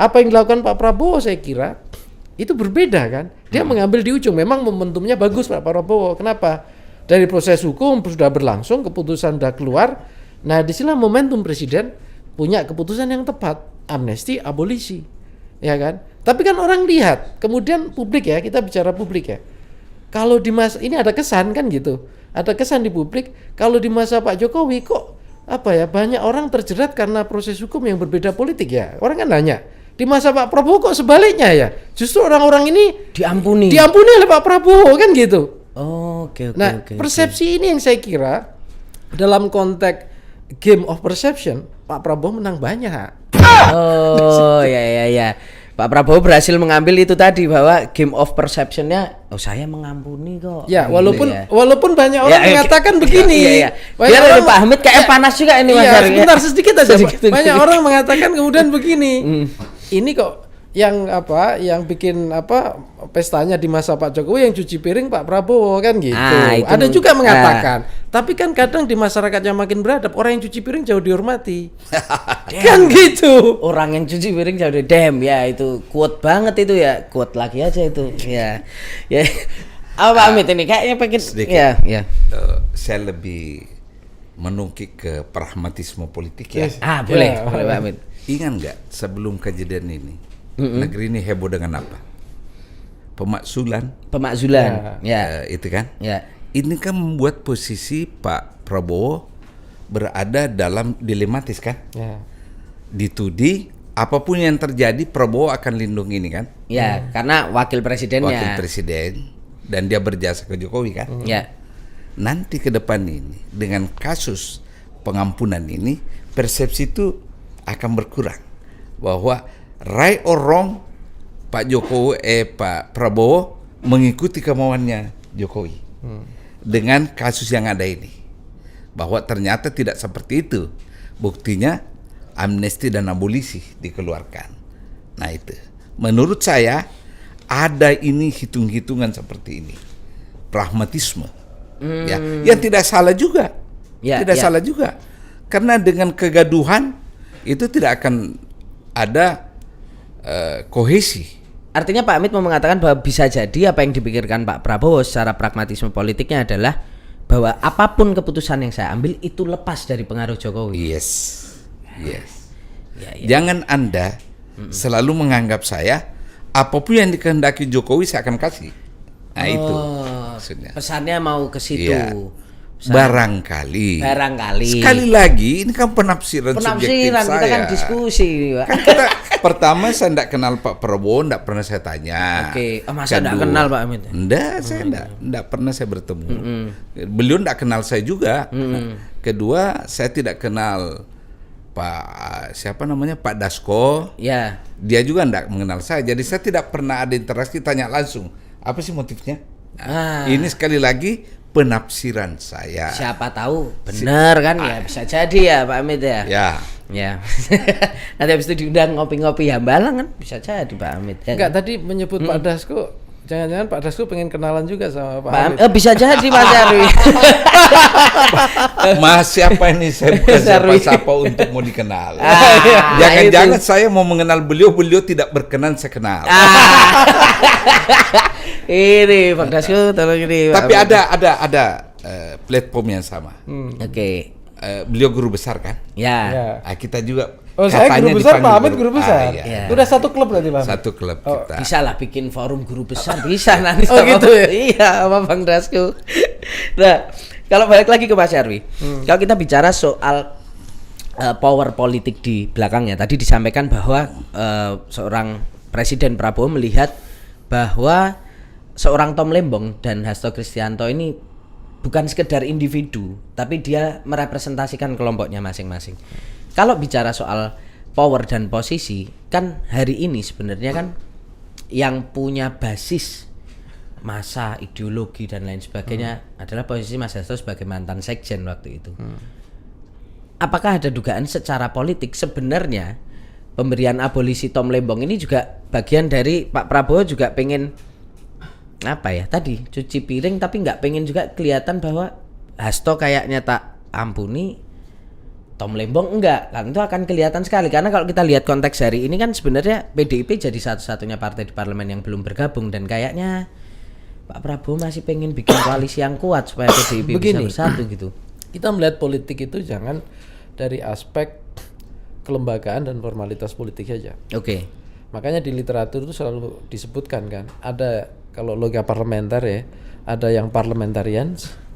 apa yang dilakukan Pak Prabowo saya kira itu berbeda kan. Dia mengambil di ujung, memang momentumnya bagus Pak Prabowo. Kenapa? Dari proses hukum sudah berlangsung, keputusan sudah keluar. Nah, disinilah momentum presiden punya keputusan yang tepat, amnesti, abolisi. Ya kan? Tapi kan orang lihat, kemudian publik ya, kita bicara publik ya. Kalau di masa ini ada kesan kan gitu. Ada kesan di publik kalau di masa Pak Jokowi kok apa ya banyak orang terjerat karena proses hukum yang berbeda politik ya. Orang kan nanya, di masa Pak Prabowo kok sebaliknya ya? Justru orang-orang ini diampuni oleh Pak Prabowo kan gitu. Oke. Nah, persepsi ini yang saya kira dalam konteks game of perception Pak Prabowo menang banyak. Oh ya. Pak Prabowo berhasil mengambil itu tadi bahwa game of perception-nya saya mengampuni kok. Ya, walaupun banyak orang mengatakan begini. Biar ada Pak Hamid kayak panas juga ini Mas Ari. Sebentar sedikit aja. Banyak orang mengatakan kemudian begini. Ini kok yang bikin pestanya di masa Pak Jokowi yang cuci piring Pak Prabowo kan gitu. Ada juga mengatakan. Tapi kan kadang di masyarakat yang makin beradab orang yang cuci piring jauh dihormati. Kan gitu. Orang yang cuci piring jauh ya itu quote banget itu ya. Quote lagi aja itu. Ya. Pak Amit ini kayaknya pengen sedikit. Ya. Saya lebih menungkik ke pragmatisme politik ya. Boleh Pak Amit. Ingat nggak sebelum kejadian ini negeri ini heboh dengan apa? Pemakzulan. Ya. Itu kan? Ya. Ini kan membuat posisi Pak Prabowo berada dalam dilematis kan? Ya. Dituding apapun yang terjadi Prabowo akan lindungi ini kan? Ya, karena wakil presidennya. Wakil presiden dan dia berjasa ke Jokowi kan? Ya. Nanti ke depan ini dengan kasus pengampunan ini persepsi itu akan berkurang bahwa right or wrong Pak Prabowo mengikuti kemauannya Jokowi dengan kasus yang ada ini, bahwa ternyata tidak seperti itu. Buktinya amnesti dan abolisi dikeluarkan. Nah itu menurut saya ada ini hitung-hitungan seperti ini, pragmatisme ya, yang tidak salah juga. Salah juga, karena dengan kegaduhan itu tidak akan ada kohesi. Artinya Pak Amit mau mengatakan bahwa bisa jadi apa yang dipikirkan Pak Prabowo secara pragmatisme politiknya adalah bahwa apapun keputusan yang saya ambil itu lepas dari pengaruh Jokowi. Yes. Jangan Anda selalu menganggap saya apapun yang dikehendaki Jokowi saya akan kasih. Nah itu maksudnya. Pesannya mau ke situ. Ya. Barangkali. Sekali lagi ini kan penafsiran subjektif saya. Kita kan diskusi, Pak. Kan pertama saya tidak kenal Pak Prabowo, tidak pernah saya tanya. Oke, masa tidak kenal Pak Amit? Saya tidak pernah saya bertemu. Beliau tidak kenal saya juga. Kedua, saya tidak kenal Pak Dasko. Ya. Dia juga tidak mengenal saya. Jadi saya tidak pernah ada interaksi tanya langsung. Apa sih motifnya? Ini sekali lagi penafsiran saya. Siapa tahu benar kan ya, bisa jadi ya Pak Amit ya. Ya. Nanti habis itu diundang ngopi-ngopi Hambalang kan bisa jadi Pak Amit. Enggak, tadi menyebut Pak Dasko, jangan-jangan Pak Dasko pengen kenalan juga sama Pak Amit. Bisa jadi Mas Arwi. Mas siapa ini, saya bukan siapa-siapa untuk mau dikenal. Jangan-jangan saya mau mengenal beliau tidak berkenan saya kenal. Ini Pak Dasko tolong ini. Tapi ada platform yang sama. Oke. Beliau guru besar kan? Ya. Kita juga Oh, saya katanya guru besar, dipanggil Pak Hamid guru besar. iya. Udah satu klub berarti, Pak. Satu klub kita. Bisa lah bikin forum guru besar, bisa nanti. Oh, gitu ya? Iya, sama Bang Dasko. Nah, kalau balik lagi ke Mas Nyarwi, kalau kita bicara soal power politik di belakangnya, tadi disampaikan bahwa seorang Presiden Prabowo melihat bahwa seorang Tom Lembong dan Hasto Kristianto ini bukan sekedar individu, tapi dia merepresentasikan kelompoknya masing-masing. Kalau bicara soal power dan posisi, kan hari ini sebenarnya kan yang punya basis masa, ideologi dan lain sebagainya adalah posisi Mas Hasto sebagai mantan sekjen waktu itu. Apakah ada dugaan secara politik sebenarnya pemberian abolisi Tom Lembong ini juga bagian dari Pak Prabowo juga pengen cuci piring, tapi nggak pengen juga kelihatan bahwa Hasto kayaknya tak ampuni, Tom Lembong enggak, kan itu akan kelihatan sekali. Karena kalau kita lihat konteks hari ini kan sebenarnya PDIP jadi satu-satunya partai di parlemen yang belum bergabung, dan kayaknya Pak Prabowo masih pengen bikin koalisi yang kuat supaya PDIP bisa bersatu gitu. Kita melihat politik itu jangan dari aspek kelembagaan dan formalitas politik saja. Oke. Makanya di literatur itu selalu disebutkan kan, ada kalau logika parlementer ya, ada yang parliamentarians.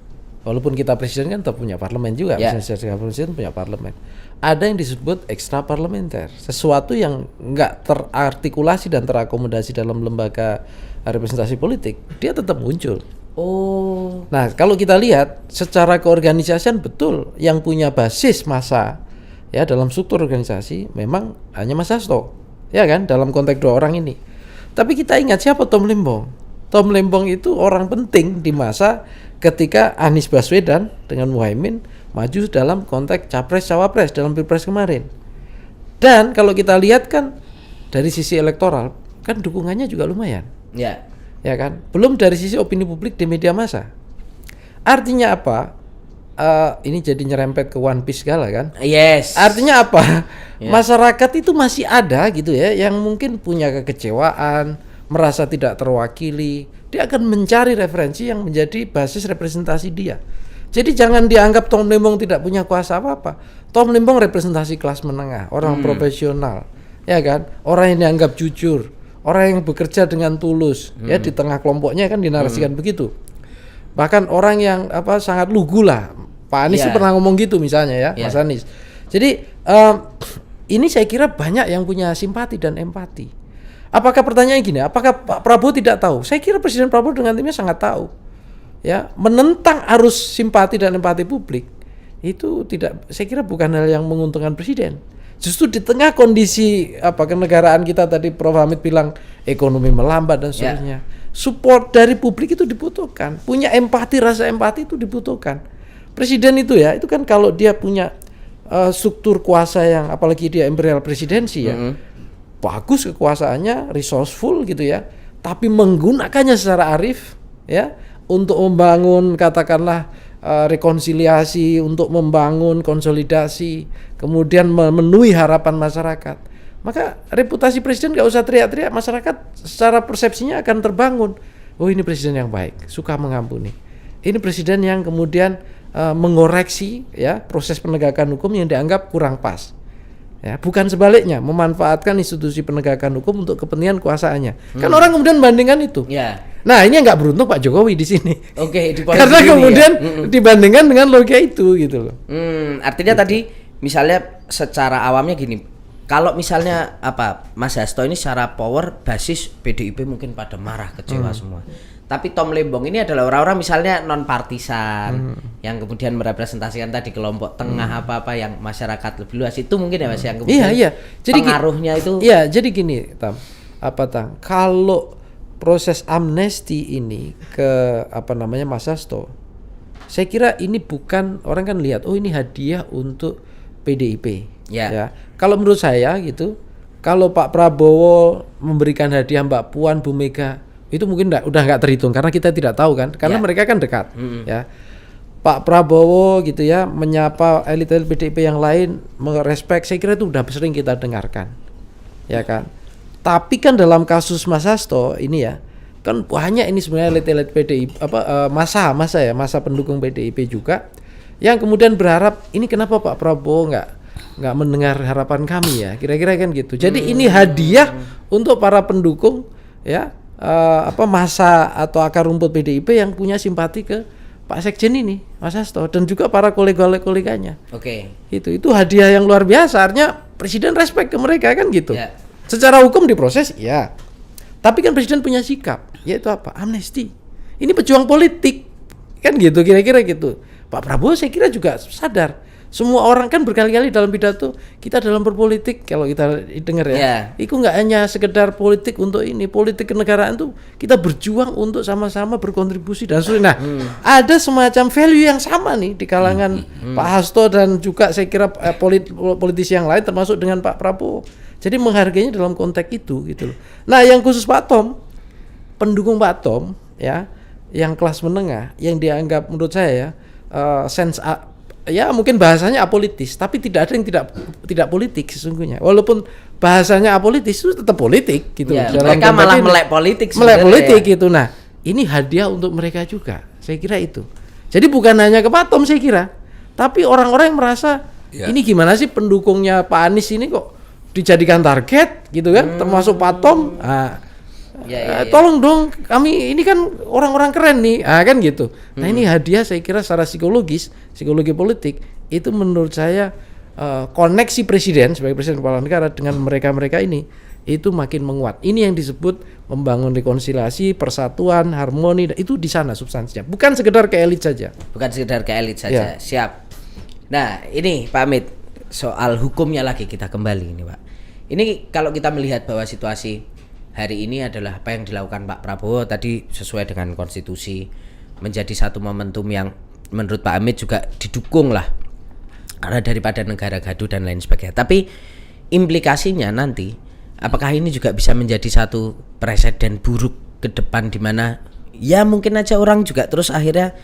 Walaupun kita presiden kan tetap punya parlemen juga, misalnya presiden punya parlemen. Ada yang disebut ekstra parlementer, sesuatu yang enggak terartikulasi dan terakomodasi dalam lembaga representasi politik, dia tetap muncul. Oh. Nah, kalau kita lihat secara keorganisasian betul yang punya basis massa ya dalam struktur organisasi memang hanya Mas Hasto. Ya kan, dalam konteks dua orang ini. Tapi kita ingat siapa Tom Lembong? Tom Lembong itu orang penting di masa ketika Anies Baswedan dengan Muhaimin maju dalam konteks capres-cawapres dalam Pilpres kemarin. Dan kalau kita lihat kan dari sisi elektoral kan dukungannya juga lumayan. Ya. Ya kan? Belum dari sisi opini publik di media massa. Artinya apa? Ini jadi nyerempet ke One Piece segala kan? Yes. Artinya apa? Masyarakat itu masih ada gitu ya, yang mungkin punya kekecewaan, merasa tidak terwakili. Dia akan mencari referensi yang menjadi basis representasi dia. Jadi jangan dianggap Tom Lembong tidak punya kuasa apa-apa. Tom Lembong representasi kelas menengah, orang profesional, ya kan? Orang yang dianggap jujur, orang yang bekerja dengan tulus, ya di tengah kelompoknya kan dinarasikan begitu. Bahkan orang yang sangat lugu lah. Pak Anies pernah ngomong gitu misalnya ya, Mas Anies. Jadi ini saya kira banyak yang punya simpati dan empati. Apakah pertanyaannya gini, apakah Pak Prabowo tidak tahu? Saya kira Presiden Prabowo dengan timnya sangat tahu. Ya, menentang arus simpati dan empati publik itu tidak, saya kira bukan hal yang menguntungkan presiden. Justru di tengah kondisi kenegaraan kita tadi Prof Hamid bilang ekonomi melambat dan seterusnya. Support dari publik itu dibutuhkan. Punya empati, rasa empati itu dibutuhkan. Presiden itu ya, itu kan kalau dia punya struktur kuasa yang apalagi dia imperial presidensi ya. Bagus kekuasaannya, resourceful gitu ya. Tapi menggunakannya secara arif ya untuk membangun katakanlah rekonsiliasi, untuk membangun konsolidasi, kemudian memenuhi harapan masyarakat. Maka reputasi presiden nggak usah teriak-teriak, masyarakat secara persepsinya akan terbangun. Oh, ini presiden yang baik, suka mengampuni. Ini presiden yang kemudian mengoreksi ya proses penegakan hukum yang dianggap kurang pas. Ya, bukan sebaliknya memanfaatkan institusi penegakan hukum untuk kepentingan kuasaannya. Kan orang kemudian bandingkan itu. Ya. Nah, ini yang nggak beruntung Pak Jokowi di sini. Oke, karena kemudian dibandingkan dengan logika itu gitu loh. Artinya tadi misalnya secara awamnya gini, kalau misalnya Mas Hasto ini secara power basis PDIP mungkin pada marah, kecewa semua. Tapi Tom Lembong ini adalah orang-orang misalnya non partisan yang kemudian merepresentasikan tadi kelompok tengah apa-apa yang masyarakat lebih luas, itu mungkin ya Mas yang kemudian jadi pengaruhnya itu. Iya, jadi gini, Tam. Kalau proses amnesti ini ke Mas Hasto, saya kira ini bukan, orang kan lihat ini hadiah untuk PDIP. Ya. Kalau menurut saya gitu, kalau Pak Prabowo memberikan hadiah Mbak Puan, Bu Mega, itu mungkin udah nggak terhitung karena kita tidak tahu kan, karena mereka kan dekat. Ya, Pak Prabowo gitu ya menyapa elit-elit PDIP yang lain, merespek, saya kira itu udah sering kita dengarkan, ya kan. Tapi kan dalam kasus Mas Hasto ini ya, kan banyak ini sebenarnya elit-elit PDIP masa pendukung PDIP juga yang kemudian berharap ini kenapa Pak Prabowo nggak mendengar harapan kami ya, kira-kira kan gitu. Jadi ini hadiah untuk para pendukung ya masa atau akar rumput PDIP yang punya simpati ke Pak Sekjen ini, Mas Hasto, dan juga para koleganya. Oke. Itu hadiah yang luar biasa. Artinya Presiden respect ke mereka kan gitu. Ya. Secara hukum diproses, ya. Tapi kan Presiden punya sikap, yaitu apa? Amnesti. Ini pejuang politik, kan gitu, kira-kira gitu. Pak Prabowo saya kira juga sadar. Semua orang kan berkali-kali dalam pidato kita dalam berpolitik, kalau kita dengar ya, itu nggak hanya sekedar politik untuk ini, politik kenegaraan tuh kita berjuang untuk sama-sama berkontribusi dan seterusnya. Nah, ada semacam value yang sama nih di kalangan Pak Hasto dan juga saya kira politisi yang lain termasuk dengan Pak Prabowo. Jadi menghargainya dalam konteks itu gitu loh. Nah, yang khusus Pak Tom, pendukung Pak Tom ya, yang kelas menengah, yang dianggap menurut saya ya mungkin bahasanya apolitis, tapi tidak ada yang tidak politik sesungguhnya. Walaupun bahasanya apolitis itu tetap politik gitu. Ya, mereka malah melek politik gitu. Nah, ini hadiah untuk mereka juga. Saya kira itu. Jadi bukan hanya ke Pak Tom saya kira, tapi orang-orang yang merasa ini gimana sih pendukungnya Pak Anies ini kok dijadikan target gitu kan, termasuk Pak Tom. Tolong dong, kami ini kan orang-orang keren nih, kan gitu. Nah ini hadiah saya kira secara psikologi politik itu menurut saya koneksi presiden sebagai presiden kepala negara dengan mereka ini itu makin menguat. Ini yang disebut membangun rekonsiliasi, persatuan, harmoni, itu di sana substansinya. Bukan sekedar ke elit saja. Ya. Siap. Nah ini Pak Amit, soal hukumnya lagi kita kembali ini Pak. Ini kalau kita melihat bahwa situasi hari ini adalah apa yang dilakukan Pak Prabowo tadi sesuai dengan konstitusi, menjadi satu momentum yang menurut Pak Amit juga didukung lah karena daripada negara gaduh dan lain sebagainya. Tapi implikasinya nanti apakah ini juga bisa menjadi satu presiden buruk ke depan di mana ya mungkin aja orang juga terus akhirnya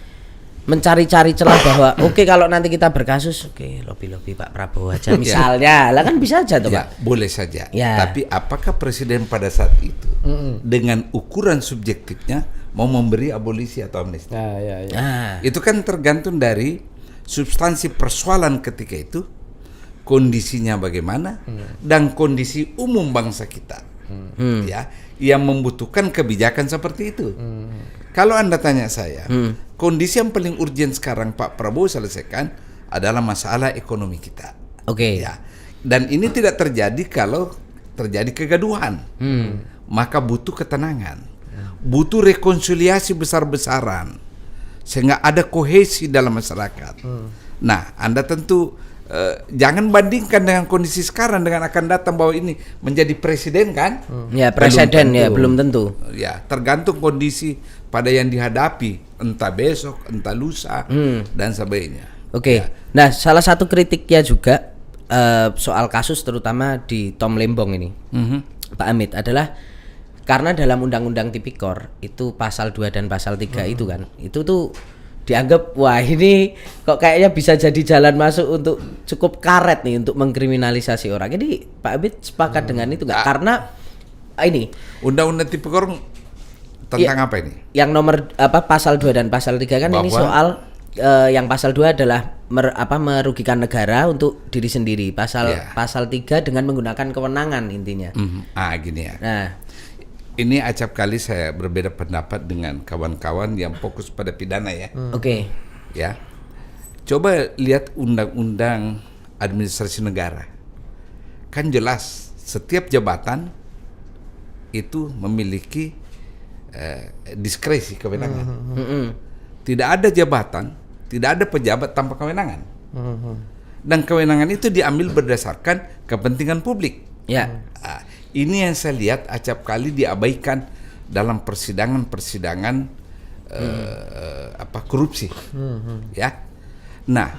mencari-cari celah bahwa oke, kalau nanti kita berkasus lobby Pak Prabowo aja misalnya lah kan bisa aja tuh Pak. Boleh saja tapi apakah presiden pada saat itu dengan ukuran subjektifnya mau memberi abolisi atau amnesti? Itu kan tergantung dari substansi persoalan ketika itu, kondisinya bagaimana dan kondisi umum bangsa kita ya yang membutuhkan kebijakan seperti itu. Kalau Anda tanya saya, kondisi yang paling urgent sekarang Pak Prabowo selesaikan adalah masalah ekonomi kita. Ya. Dan ini tidak terjadi kalau terjadi kegaduhan. Maka butuh ketenangan. Butuh rekonsiliasi besar-besaran sehingga ada kohesi dalam masyarakat. Nah, Anda tentu jangan bandingkan dengan kondisi sekarang dengan akan datang bahwa ini menjadi presiden kan? Ya, presiden belum tentu. Ya, tergantung kondisi pada yang dihadapi, entah besok, entah lusa dan sebagainya. Ya. Nah, salah satu kritiknya juga soal kasus terutama di Tom Lembong ini, Pak Amit, adalah karena dalam Undang-Undang Tipikor itu pasal 2 dan pasal 3 itu kan, itu tuh dianggap wah ini kok kayaknya bisa jadi jalan masuk untuk cukup karet nih untuk mengkriminalisasi orang. Jadi Pak Amit sepakat dengan itu nggak? Karena ini Undang-Undang Tipikor tentang apa ini? Yang nomor pasal 2 dan pasal 3 kan ini soal yang pasal 2 adalah merugikan negara untuk diri sendiri. Pasal 3 dengan menggunakan kewenangan intinya. Gini ya. Nah, ini acap kali saya berbeda pendapat dengan kawan-kawan yang fokus pada pidana ya. Ya. Coba lihat undang-undang administrasi negara. Kan jelas setiap jabatan itu memiliki diskresi kewenangan. Tidak ada jabatan, tidak ada pejabat tanpa kewenangan. Dan kewenangan itu diambil berdasarkan kepentingan publik. Ini yang saya lihat acap kali diabaikan dalam persidangan korupsi. Ya. Nah,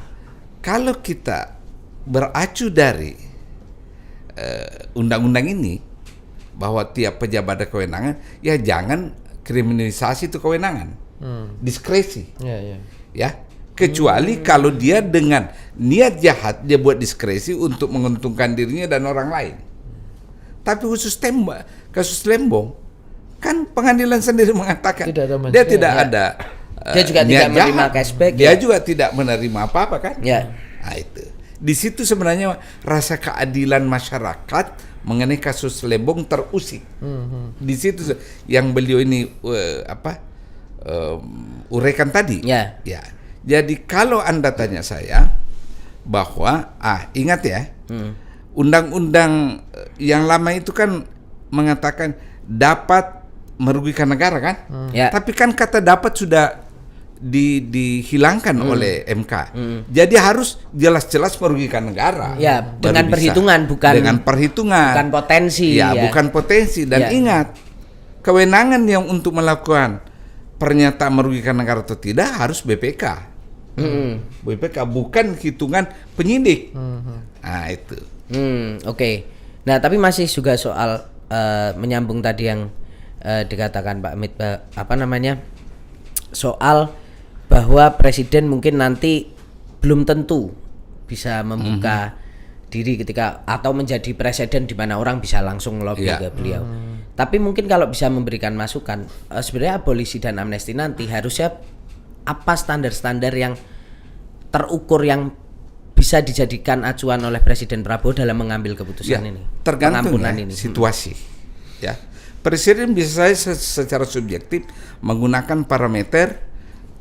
kalau kita beracu dari undang-undang ini bahwa tiap pejabat ada kewenangan, ya jangan kriminalisasi itu kewenangan, diskresi, ya. Kecuali kalau dia dengan niat jahat dia buat diskresi untuk menguntungkan dirinya dan orang lain. Tapi khusus kasus Lembong, Kan pengadilan sendiri mengatakan Tidak ada dia masalah. tidak Ya. ada Dia juga niat tidak menerima jahat. cashback, Dia ya. juga tidak menerima apa-apa kan? Ya. Nah, itu. Di situ sebenarnya rasa keadilan masyarakat mengenai kasus Lembong terusik. Di situ yang beliau ini uraikan tadi. Ya. Ya. Jadi kalau Anda tanya saya bahwa ingat ya, undang-undang yang lama itu kan mengatakan dapat merugikan negara kan? Ya. Tapi kan kata dapat sudah dihilangkan oleh MK. Jadi harus jelas-jelas merugikan negara. Ya, Baru dengan bisa. perhitungan, bukan dengan perhitungan. bukan potensi, Ya, ya. bukan potensi. Dan Ya. ingat, kewenangan yang untuk melakukan pernyataan merugikan negara atau tidak harus BPK. BPK bukan hitungan penyidik. Nah, itu. Oke. Nah, tapi masih juga soal menyambung tadi yang dikatakan Pak Amit, soal bahwa presiden mungkin nanti belum tentu bisa membuka diri ketika atau menjadi presiden di mana orang bisa langsung lobby Ya. ke beliau. Tapi mungkin kalau bisa memberikan masukan, sebenarnya abolisi dan amnesti nanti harusnya apa standar-standar yang terukur yang bisa dijadikan acuan oleh Presiden Prabowo dalam mengambil keputusan ini. Tergantung Pengampunan ya, ini. situasi. Ya, presiden bisa saja secara subjektif menggunakan parameter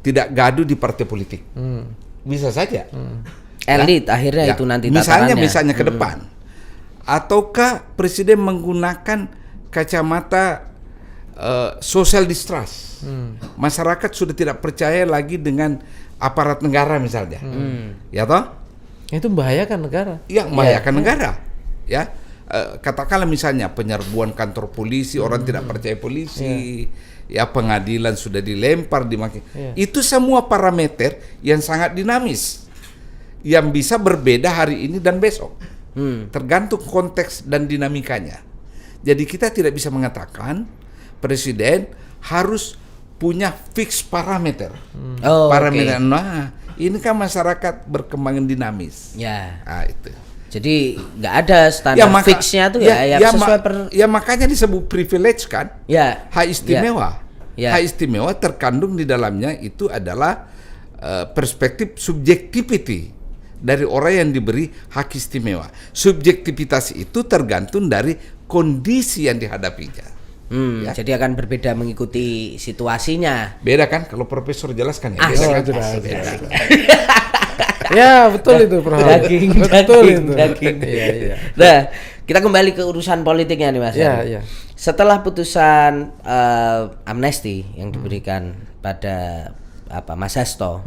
tidak gaduh di partai politik. Bisa saja. Elit akhirnya Ya, itu nanti tatarannya. misalnya ke depan. Ataukah presiden menggunakan kacamata social distrust. Masyarakat sudah tidak percaya lagi dengan aparat negara misalnya. Ya toh? Itu membahayakan negara. Yang membahayakan negara. Ya. Katakanlah misalnya penyerbuan kantor polisi, orang tidak percaya polisi, ya pengadilan sudah dilempar dimaki. Itu semua parameter yang sangat dinamis, yang bisa berbeda hari ini dan besok, tergantung konteks dan dinamikanya. Jadi kita tidak bisa mengatakan presiden harus punya fix parameter. Parameter. Nah, ini kan masyarakat berkembang dinamis. Ya. Nah, itu. Jadi nggak ada standar fixnya tuh ya sesuai makanya disebut privilege kan? Ya. Hak istimewa. Ya. Hak istimewa terkandung di dalamnya itu adalah perspektif subjektivity dari orang yang diberi hak istimewa. Subjektivitas itu tergantung dari kondisi yang dihadapinya. Ya. Jadi akan berbeda mengikuti situasinya. Beda kan? Kalau profesor jelaskan ya. Beda kan? jelas. Ya betul itu Prof. Daging. Iya. Nah, kita kembali ke urusan politiknya nih Mas. Iya. Setelah putusan amnesti yang diberikan pada Mas Hasto,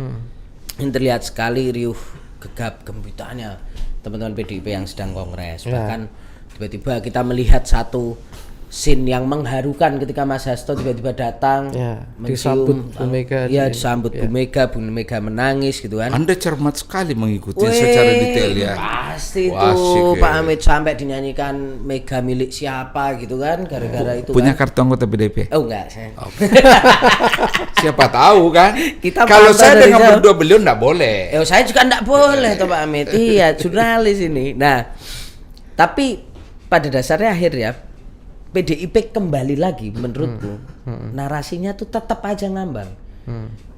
ini terlihat sekali riuh gegap gempitanya teman-teman PDIP yang sedang kongres. Bahkan tiba-tiba kita melihat satu scene yang mengharukan ketika Mas Hasto tiba-tiba datang, disambut Bu Mega. Disambut Bu Mega, Bu Mega menangis gitu kan. Anda cermat sekali mengikuti secara detail ya. Pasti Wah, tuh asik, Pak Amit sampai dinyanyikan Mega milik siapa gitu kan, gara-gara itu Punya kan. kartu anggota PDIP? Oh enggak, saya. Siapa tahu kan? Kita Kalau pantau saya dari dengan jauh. berdua beliau enggak boleh. Saya juga enggak boleh tuh Pak Amit. Iya, jurnalis ini. Nah, tapi pada dasarnya akhirnya PDIP kembali lagi menurutku narasinya tuh tetap aja ngambang.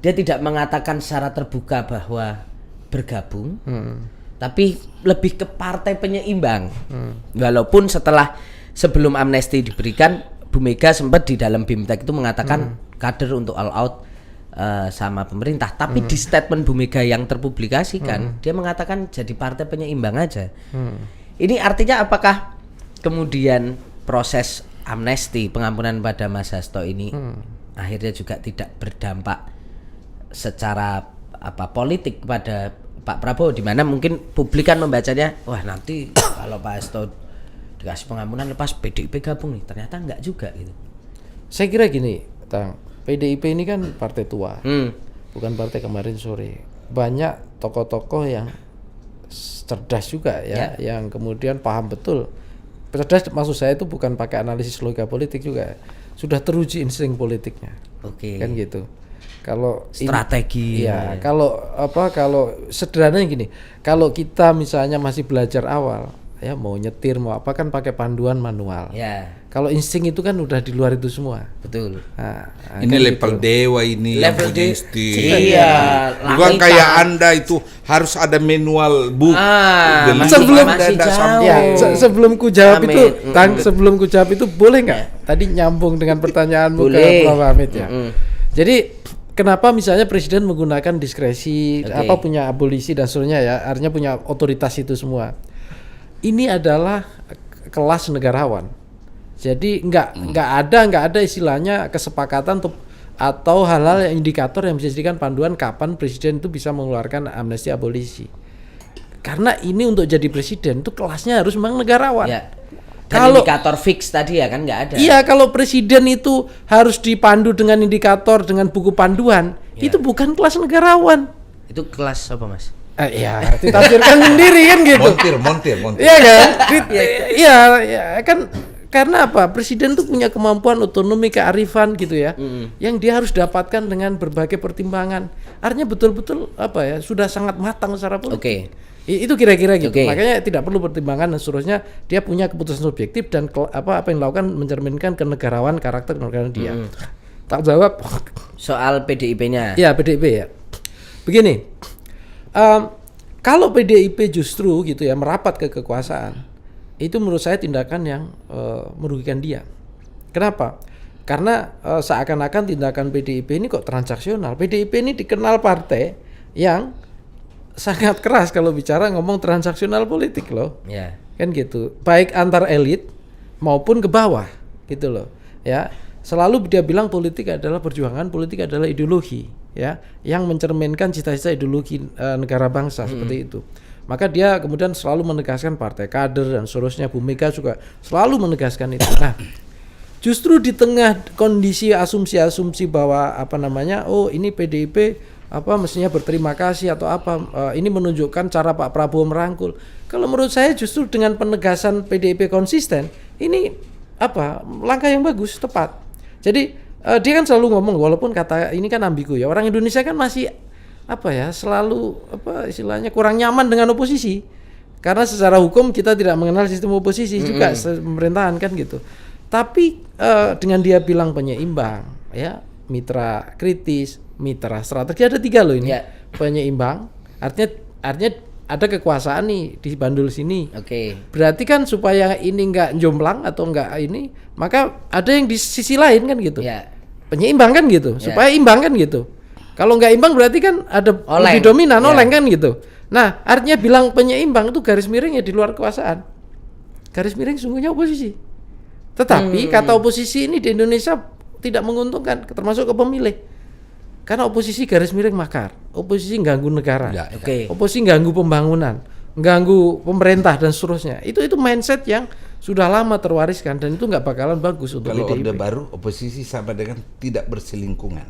Dia tidak mengatakan secara terbuka bahwa bergabung, tapi lebih ke partai penyeimbang. Walaupun sebelum amnesti diberikan, Bu Mega sempat di dalam BIMTEK itu mengatakan kader untuk all out sama pemerintah. Tapi di statement Bu Mega yang terpublikasikan, dia mengatakan jadi partai penyeimbang aja. Ini artinya apakah kemudian proses amnesti pengampunan pada Mas Hasto ini akhirnya juga tidak berdampak secara politik kepada Pak Prabowo, di mana mungkin publik kan membacanya wah nanti kalau Pak Hasto dikasih pengampunan lepas PDIP gabung nih, ternyata enggak juga gitu. Saya kira gini, Tang, PDIP ini kan partai tua, bukan partai kemarin sore. Banyak tokoh-tokoh yang cerdas juga ya, yang kemudian paham betul. Cerdas maksud saya itu bukan pakai analisis logika politik juga, sudah teruji insting politiknya. Kan gitu. Kalau strategi. Kalau sederhananya gini, kalau kita misalnya masih belajar awal, ya mau nyetir mau apa kan pakai panduan manual. Ya, Kalau insting itu kan udah di luar itu semua. betul. Nah, Ini kan level gitu. dewa ini yang Level punya de- insting. Iya, Bukan langkah kayak hitam. Anda itu harus ada manual book. Ah, Beli. sebelum- Anda masih tidak jauh. sampai. Ya, sebelum ku jawab Amit. itu, sebelum ku jawab itu boleh nggak? Tadi nyambung dengan pertanyaanmu ke Boleh. Prof. Hamid ya. Jadi kenapa misalnya presiden menggunakan diskresi, Oke. punya abolisi dan seterusnya ya, artinya punya otoritas itu semua. Ini adalah kelas negarawan. Jadi nggak ada istilahnya kesepakatan atau hal-hal yang indikator yang bisa dijadikan panduan kapan presiden itu bisa mengeluarkan amnesti abolisi. Karena ini untuk jadi presiden itu kelasnya harus memang negarawan. Ya. Dan Kalau- indikator fix tadi ya kan nggak ada. Iya, kalau presiden itu harus dipandu dengan indikator, dengan buku panduan, itu bukan kelas negarawan. Itu kelas apa, Mas? Ya, ditafsirkan sendiri kan gitu. Montir. Iya kan? Iya, ya, kan karena apa? Presiden tuh punya kemampuan otonomi kearifan gitu ya. Yang dia harus dapatkan dengan berbagai pertimbangan. Artinya betul-betul sudah sangat matang secara politik. Oke. Itu kira-kira gitu. Oke. Makanya tidak perlu pertimbangan dan seterusnya. Dia punya keputusan subjektif dan apa yang dilakukan mencerminkan kenegarawan karakter negara dia. Tak jawab. Soal PDIP-nya. Ya PDIP ya. Begini, kalau PDIP justru gitu ya merapat ke kekuasaan, itu menurut saya tindakan yang merugikan dia. Kenapa? Karena seakan-akan tindakan PDIP ini kok transaksional. PDIP ini dikenal partai yang sangat keras kalau bicara ngomong transaksional politik loh. Ya. Kan gitu, baik antar elit maupun ke bawah gitu loh ya. Selalu dia bilang politik adalah perjuangan, politik adalah ideologi ya, yang mencerminkan cita-cita ideologi negara bangsa seperti itu. Maka dia kemudian selalu menegaskan partai kader dan seterusnya. Bu Mega juga selalu menegaskan itu. Nah, justru di tengah kondisi asumsi-asumsi bahwa oh ini PDIP mestinya berterima kasih atau ini menunjukkan cara Pak Prabowo merangkul. Kalau menurut saya justru dengan penegasan PDIP konsisten ini langkah yang bagus, tepat. Jadi dia kan selalu ngomong, walaupun kata ini kan ambigu ya, orang Indonesia kan masih selalu istilahnya kurang nyaman dengan oposisi karena secara hukum kita tidak mengenal sistem oposisi juga pemerintahan kan gitu. Tapi dengan dia bilang penyeimbang ya, mitra kritis, mitra strategi, ada 3 loh ini. Ya. Penyeimbang artinya ada kekuasaan nih di bandul sini. Oke. Berarti kan supaya ini nggak jomplang atau nggak ini, maka ada yang di sisi lain kan gitu. Ya. Penyeimbang kan gitu, Ya. supaya imbang kan gitu. Kalau nggak imbang berarti kan ada Oleng. lebih dominan, Ya. oleng kan gitu. Nah, artinya bilang penyeimbang itu garis miring ya di luar kekuasaan. Garis miring sungguhnya oposisi. Tetapi kata oposisi ini di Indonesia tidak menguntungkan, termasuk ke pemilih. Karena oposisi garis miring makar, oposisi ganggu negara, Ya, ya. Oke. oposisi ganggu pembangunan, ganggu pemerintah dan seterusnya. Itu mindset yang sudah lama terwariskan dan itu nggak bakalan bagus untuk Kalau PDIP. Orde Baru, oposisi sama dengan tidak berselingkungan.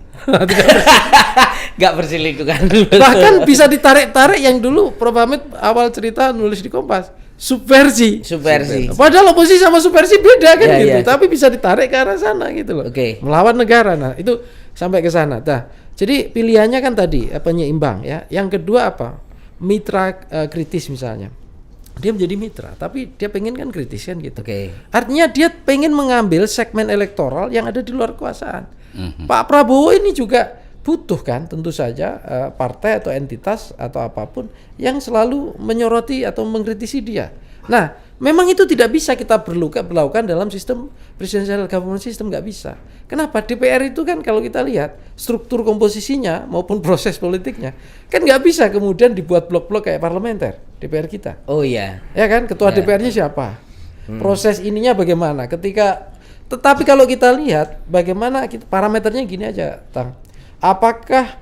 Nggak berselingkuhan. Bahkan bisa ditarik-tarik yang dulu Prof. Hamid awal cerita nulis di Kompas, subversi. Subversi. Padahal oposisi sama subversi beda kan Ya, gitu, ya. tapi bisa ditarik ke arah sana gitu loh. Oke. Melawan negara. Nah, itu sampai ke sana. Nah, jadi pilihannya kan tadi penyeimbang ya. Yang kedua mitra kritis misalnya. Dia menjadi mitra, tapi dia pengen kan kritis kan gitu. Oke. Artinya dia pengen mengambil segmen elektoral yang ada di luar kekuasaan. Pak Prabowo ini juga butuh kan tentu saja partai atau entitas atau apapun yang selalu menyoroti atau mengkritisi dia. Nah, memang itu tidak bisa kita berlakukan dalam sistem presidential government system, nggak bisa. Kenapa? DPR itu kan kalau kita lihat struktur komposisinya maupun proses politiknya kan nggak bisa kemudian dibuat blok-blok kayak parlementer DPR kita. Oh iya. Ya kan, ketua Ya. DPR-nya siapa? Proses ininya bagaimana? Tetapi kalau kita lihat bagaimana parameternya gini aja, Tang. Apakah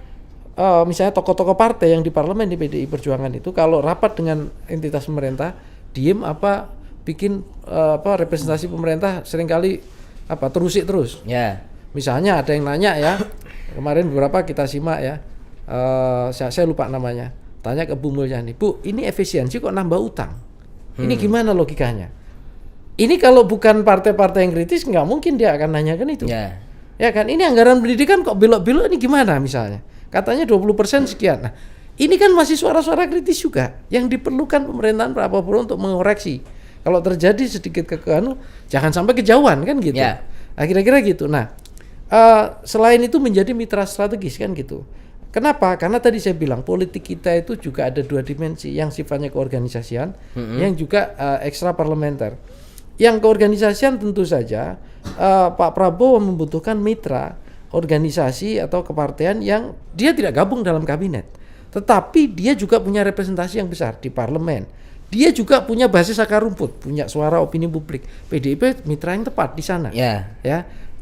misalnya tokoh-tokoh partai yang di parlemen di PDI Perjuangan itu kalau rapat dengan entitas pemerintah diem bikin representasi pemerintah seringkali terusik terus. Ya. Misalnya ada yang nanya ya, kemarin beberapa kita simak ya, saya lupa namanya, tanya ke Bu Mulyani, Bu ini efisiensi kok nambah utang, ini gimana logikanya? Ini kalau bukan partai-partai yang kritis nggak mungkin dia akan nanyakan itu. Ya. Ya kan, ini anggaran pendidikan kok belok-belok, ini gimana misalnya? Katanya 20% sekian. Nah, ini kan masih suara-suara kritis juga yang diperlukan pemerintahan Prabowo untuk mengoreksi Kalau terjadi sedikit jangan sampai kejauhan kan gitu. Ya. Nah, kira-kira gitu. Nah, selain itu menjadi mitra strategis kan gitu. Kenapa? Karena tadi saya bilang politik kita itu juga ada dua dimensi, yang sifatnya keorganisasian, yang juga ekstra parlementer. Yang keorganisasian tentu saja Pak Prabowo membutuhkan mitra organisasi atau kepartean yang dia tidak gabung dalam kabinet, tetapi dia juga punya representasi yang besar di parlemen. Dia juga punya basis akar rumput, punya suara opini publik. PDIP mitra yang tepat di sana. Ya.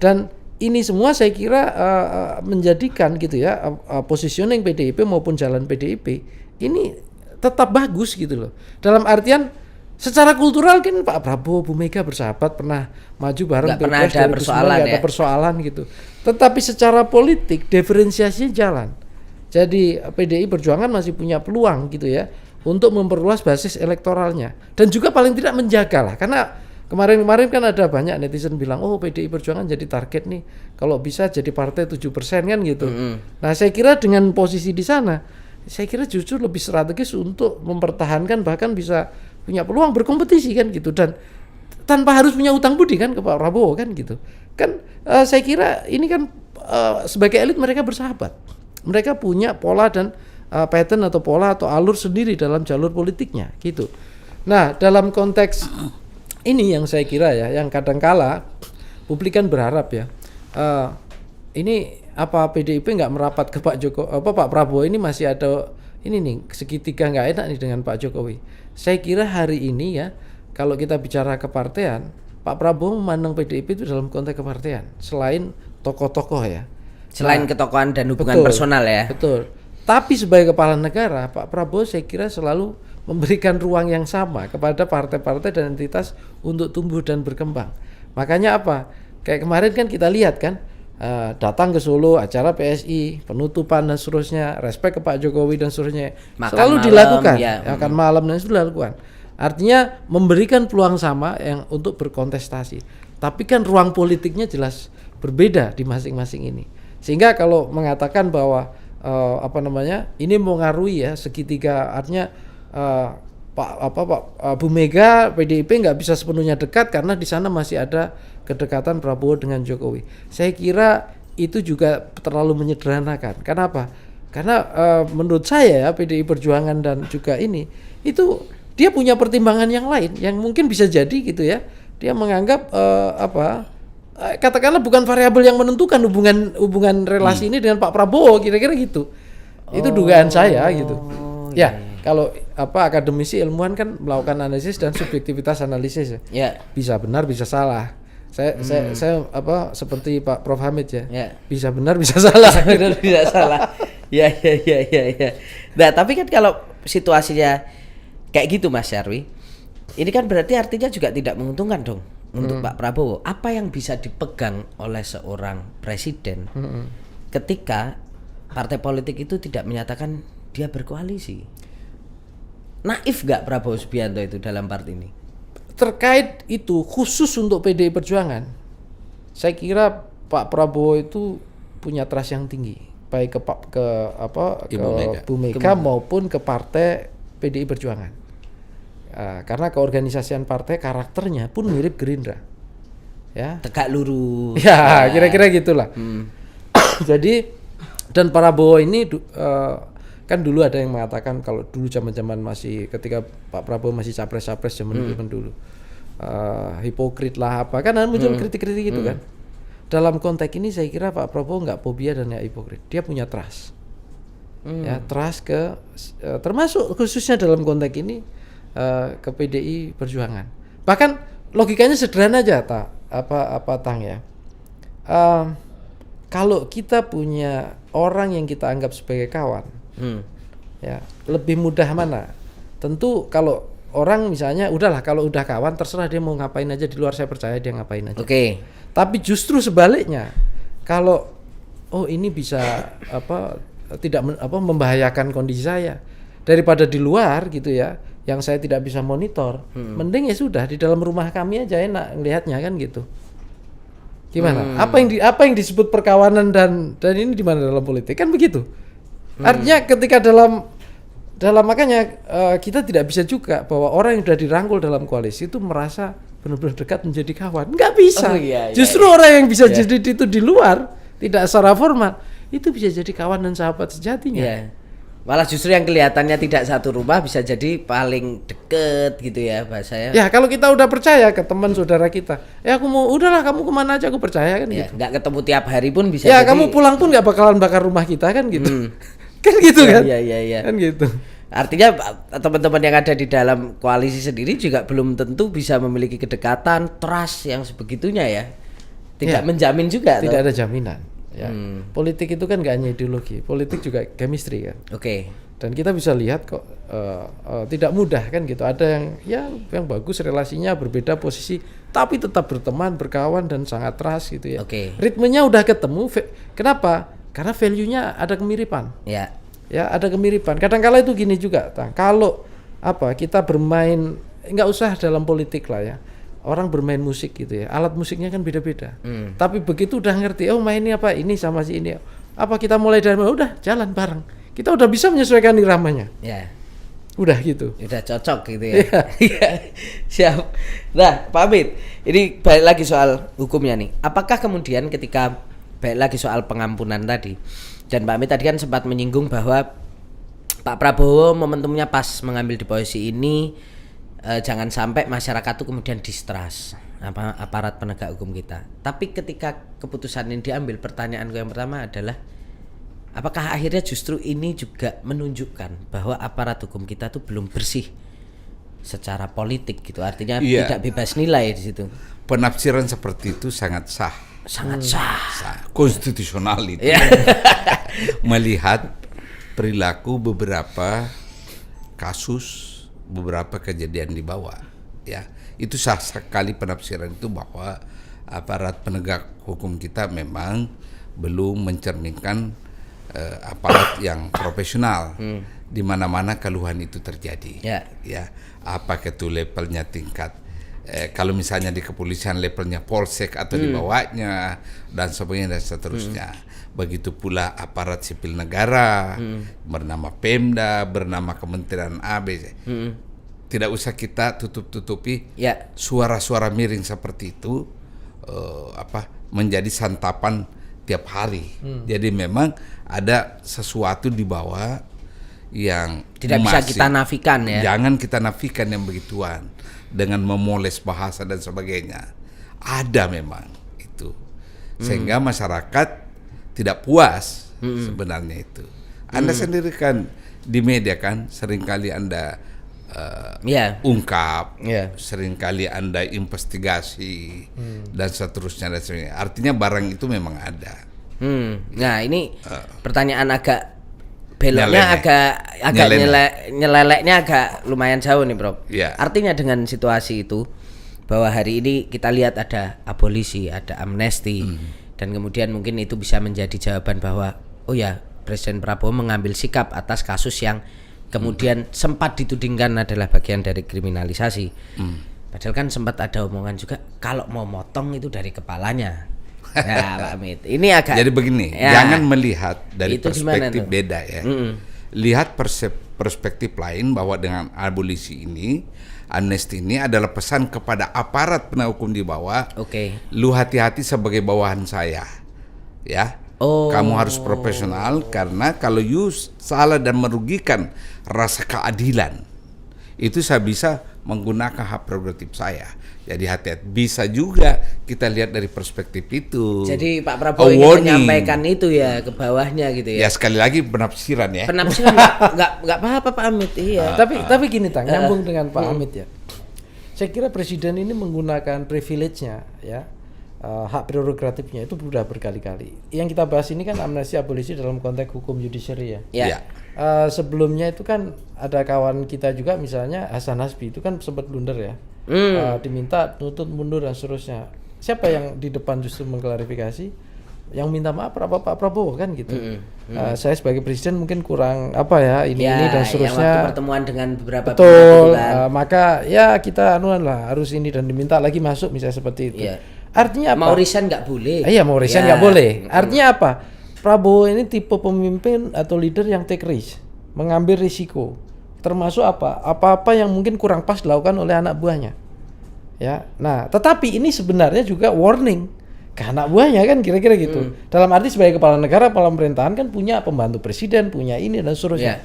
Dan ini semua saya kira menjadikan gitu ya positioning PDIP maupun jalan PDIP ini tetap bagus gitu loh. Dalam artian secara kultural kan Pak Prabowo, Bu Mega bersahabat, pernah maju bareng, nggak pernah ada persoalan, nggak ada persoalan gitu. Tetapi secara politik diferensiasinya jalan. Jadi PDI Perjuangan masih punya peluang gitu ya untuk memperluas basis elektoralnya dan juga paling tidak menjaga lah, karena kemarin kan ada banyak netizen bilang, oh PDI Perjuangan jadi target nih, kalau bisa jadi partai 7% kan gitu. Nah saya kira dengan posisi di sana, saya kira justru lebih strategis untuk mempertahankan, bahkan bisa punya peluang berkompetisi kan gitu, dan tanpa harus punya utang budi kan ke Pak Prabowo kan gitu. Kan saya kira ini kan sebagai elit mereka bersahabat, mereka punya pola dan pattern atau pola atau alur sendiri dalam jalur politiknya gitu. Nah dalam konteks ini yang saya kira ya, yang kadangkala publik kan berharap ya, ini apa PDIP nggak merapat ke Pak Prabowo ini masih ada ini nih segitiga nggak enak nih dengan Pak Jokowi. Saya kira hari ini ya, kalau kita bicara kepartean, Pak Prabowo memandang PDIP itu dalam konteks kepartean, selain tokoh-tokoh ya, selain ketokohan dan hubungan personal ya. Betul. Tapi sebagai kepala negara, Pak Prabowo saya kira selalu memberikan ruang yang sama kepada partai-partai dan entitas untuk tumbuh dan berkembang. Makanya apa? Kayak kemarin kan kita lihat kan, datang ke Solo, acara PSI, penutupan dan seterusnya, respek ke Pak Jokowi dan seterusnya, selalu dilakukan. Makan malam dan itu dilakukan. Artinya memberikan peluang sama yang untuk berkontestasi. Tapi kan ruang politiknya jelas berbeda di masing-masing ini. Sehingga kalau mengatakan bahwa ini mengaruhi ya segitiga, artinya Bu Mega PDIP nggak bisa sepenuhnya dekat karena di sana masih ada kedekatan Prabowo dengan Jokowi. Saya kira itu juga terlalu menyederhanakan. Kenapa? Karena menurut saya ya PDI Perjuangan dan juga ini itu dia punya pertimbangan yang lain yang mungkin bisa jadi gitu ya. Dia menganggap katakanlah bukan variabel yang menentukan hubungan relasi ini dengan Pak Prabowo, kira-kira gitu. Itu dugaan saya gitu. Ya, kalau akademisi ilmuwan kan melakukan analisis dan subjektivitas analisis ya. Bisa benar, bisa salah. Saya seperti Pak Prof Hamid ya. Bisa benar, bisa salah. Benar, bisa salah. Ya. Nah, tapi kan kalau situasinya kayak gitu Mas Nyarwi, ini kan berarti artinya juga tidak menguntungkan dong untuk Pak Prabowo. Apa yang bisa dipegang oleh seorang presiden ketika partai politik itu tidak menyatakan dia berkoalisi? Naif gak Prabowo Subianto itu dalam part ini? Terkait itu khusus untuk PDI Perjuangan, saya kira Pak Prabowo itu punya trust yang tinggi, baik ke Bu Mega maupun ke partai PDI Perjuangan. Karena keorganisasian partai karakternya pun mirip Gerindra. Ya. Tegak lurus. Ya, kira-kira gitulah. Jadi dan Prabowo ini kan dulu ada yang mengatakan kalau dulu zaman-zaman masih ketika Pak Prabowo masih capres-capres zaman dulu hipokrit lah apa kan muncul kritik-kritik gitu kan. Dalam konteks ini saya kira Pak Prabowo nggak fobia dan nggak hipokrit, dia punya trust. Ya, trust ke termasuk khususnya dalam konteks ini ke PDI Perjuangan. Bahkan logikanya sederhana aja Tang ya. Kalau kita punya orang yang kita anggap sebagai kawan, ya lebih mudah mana? Tentu kalau orang misalnya udahlah kalau udah kawan terserah dia mau ngapain aja di luar, saya percaya dia ngapain aja. Oke. Tapi justru sebaliknya, kalau ini bisa tidak membahayakan kondisi saya daripada di luar gitu ya, yang saya tidak bisa monitor, mending ya sudah di dalam rumah kami aja enak ngelihatnya kan gitu. Gimana? Apa yang disebut perkawanan dan ini di mana dalam politik kan begitu. Artinya ketika makanya kita tidak bisa juga bahwa orang yang sudah dirangkul dalam koalisi itu merasa benar-benar dekat menjadi kawan. Nggak bisa. Oh, iya, Justru orang yang bisa jadi itu di luar, tidak secara formal, itu bisa jadi kawan dan sahabat sejatinya. Iya. Malah justru yang kelihatannya tidak satu rumah bisa jadi paling deket gitu ya bahasanya. Ya kalau kita udah percaya ke teman saudara kita, ya aku mau, udahlah kamu kemana aja aku percaya kan Ya, gitu. nggak ketemu tiap hari pun bisa. Ya jadi, kamu pulang pun nggak bakalan bakar rumah kita kan gitu. Kan gitu kan? Iya. Kan gitu. Artinya teman-teman yang ada di dalam koalisi sendiri juga belum tentu bisa memiliki kedekatan, trust yang sebegitunya ya. Tidak Ya. menjamin juga. Tidak ada jaminan. Ya. Politik itu kan nggak hanya ideologi, politik juga chemistry kan. Oke. Dan kita bisa lihat kok tidak mudah kan gitu. Ada yang bagus relasinya berbeda posisi, tapi tetap berteman, berkawan dan sangat trust gitu ya. Oke. Ritmenya udah ketemu. Kenapa? Karena value-nya ada kemiripan. Ya. Ya ada kemiripan. Kadang-kala itu gini juga, Tang. Kalau kita bermain, nggak usah dalam politik lah ya. Orang bermain musik gitu ya. Alat musiknya kan beda-beda. Tapi begitu udah ngerti, oh mainnya apa ini sama si ini. Apa kita mulai dari udah jalan bareng. Kita udah bisa menyesuaikan iramanya. Ya. Udah gitu. Udah cocok gitu ya. Iya. Siap. Nah, Pak Amit, ini balik lagi soal hukumnya nih. Apakah kemudian ketika balik lagi soal pengampunan tadi, dan Pak Amit tadi kan sempat menyinggung bahwa Pak Prabowo momentumnya pas mengambil di posisi ini, jangan sampai masyarakat itu kemudian distrust aparat penegak hukum kita. Tapi ketika keputusan ini diambil, pertanyaanku yang pertama adalah apakah akhirnya justru ini juga menunjukkan bahwa aparat hukum kita tuh belum bersih secara politik gitu, artinya tidak bebas nilai di situ. Penafsiran seperti itu sangat sah. Sangat sah. Konstitusional itu. Melihat perilaku beberapa kasus, beberapa kejadian di bawah, ya itu sah sekali penafsiran itu bahwa aparat penegak hukum kita memang belum mencerminkan aparat yang profesional. Di mana-mana keluhan itu terjadi. Ya, apakah itu levelnya tingkat kalau misalnya di kepolisian levelnya polsek atau di bawahnya dan sebagainya dan seterusnya. Begitu pula aparat sipil negara bernama Pemda, bernama Kementerian ABC. Tidak usah kita tutup-tutupi suara-suara miring seperti itu menjadi santapan tiap hari. Jadi memang ada sesuatu di bawah yang tidak bisa kita nafikan ya. Jangan kita nafikan yang begituan dengan memoles bahasa dan sebagainya. Ada memang itu. Sehingga masyarakat tidak puas sebenarnya itu. Anda sendiri kan di media kan seringkali Anda ungkap, seringkali Anda investigasi dan seterusnya dan sebagainya. Artinya barang itu memang ada. Nah ini pertanyaan agak beloknya agak nyeleleknya agak lumayan jauh nih Bro. Artinya dengan situasi itu bahwa hari ini kita lihat ada abolisi, ada amnesti, dan kemudian mungkin itu bisa menjadi jawaban bahwa oh ya Presiden Prabowo mengambil sikap atas kasus yang kemudian sempat ditudingkan adalah bagian dari kriminalisasi. Padahal kan sempat ada omongan juga kalau mau motong itu dari kepalanya. Ya Pak Amit, ini agak. Jadi begini, jangan melihat dari perspektif beda ya. Lihat perspektif lain bahwa dengan abolisi ini, amnesti ini adalah pesan kepada aparat penegak hukum di bawah. Lu hati-hati sebagai bawahan saya, ya. Kamu harus profesional karena kalau you salah dan merugikan rasa keadilan, itu saya bisa menggunakan hak prerogatif saya. Jadi hati-hati. Bisa juga kita lihat dari perspektif itu. Jadi Pak Prabowo ingin menyampaikan itu ya ke bawahnya gitu ya. Ya sekali lagi penafsiran ya. Penafsiran nggak apa-apa Pak Amit. Iya. Tapi gini Tang, nyambung dengan Pak Amit ya. Saya kira presiden ini menggunakan privilege-nya ya. Hak prerogatifnya itu sudah berkali-kali. Yang kita bahas ini kan amnesti abolisi dalam konteks hukum judiciary ya. Sebelumnya itu kan ada kawan kita juga misalnya Hasan Hasbi itu kan sempat blunder ya. Diminta tuntut mundur dan seterusnya. Siapa yang di depan justru mengklarifikasi? Yang minta maaf Pak Prabowo kan gitu. Saya sebagai presiden mungkin kurang ini dan seterusnya. Waktu pertemuan dengan beberapa betul. Maka ya kita harus ini dan diminta lagi masuk misalnya seperti itu. Artinya apa? Mau resign nggak boleh. Iya mau resign nggak boleh. Artinya apa? Prabowo ini tipe pemimpin atau leader yang take risk, mengambil risiko. termasuk apa-apa yang mungkin kurang pas dilakukan oleh anak buahnya. Ya, nah, tetapi ini sebenarnya juga warning ke anak buahnya kan kira-kira gitu. Dalam arti sebagai kepala negara, kepala pemerintahan kan punya pembantu presiden, punya ini dan seterusnya.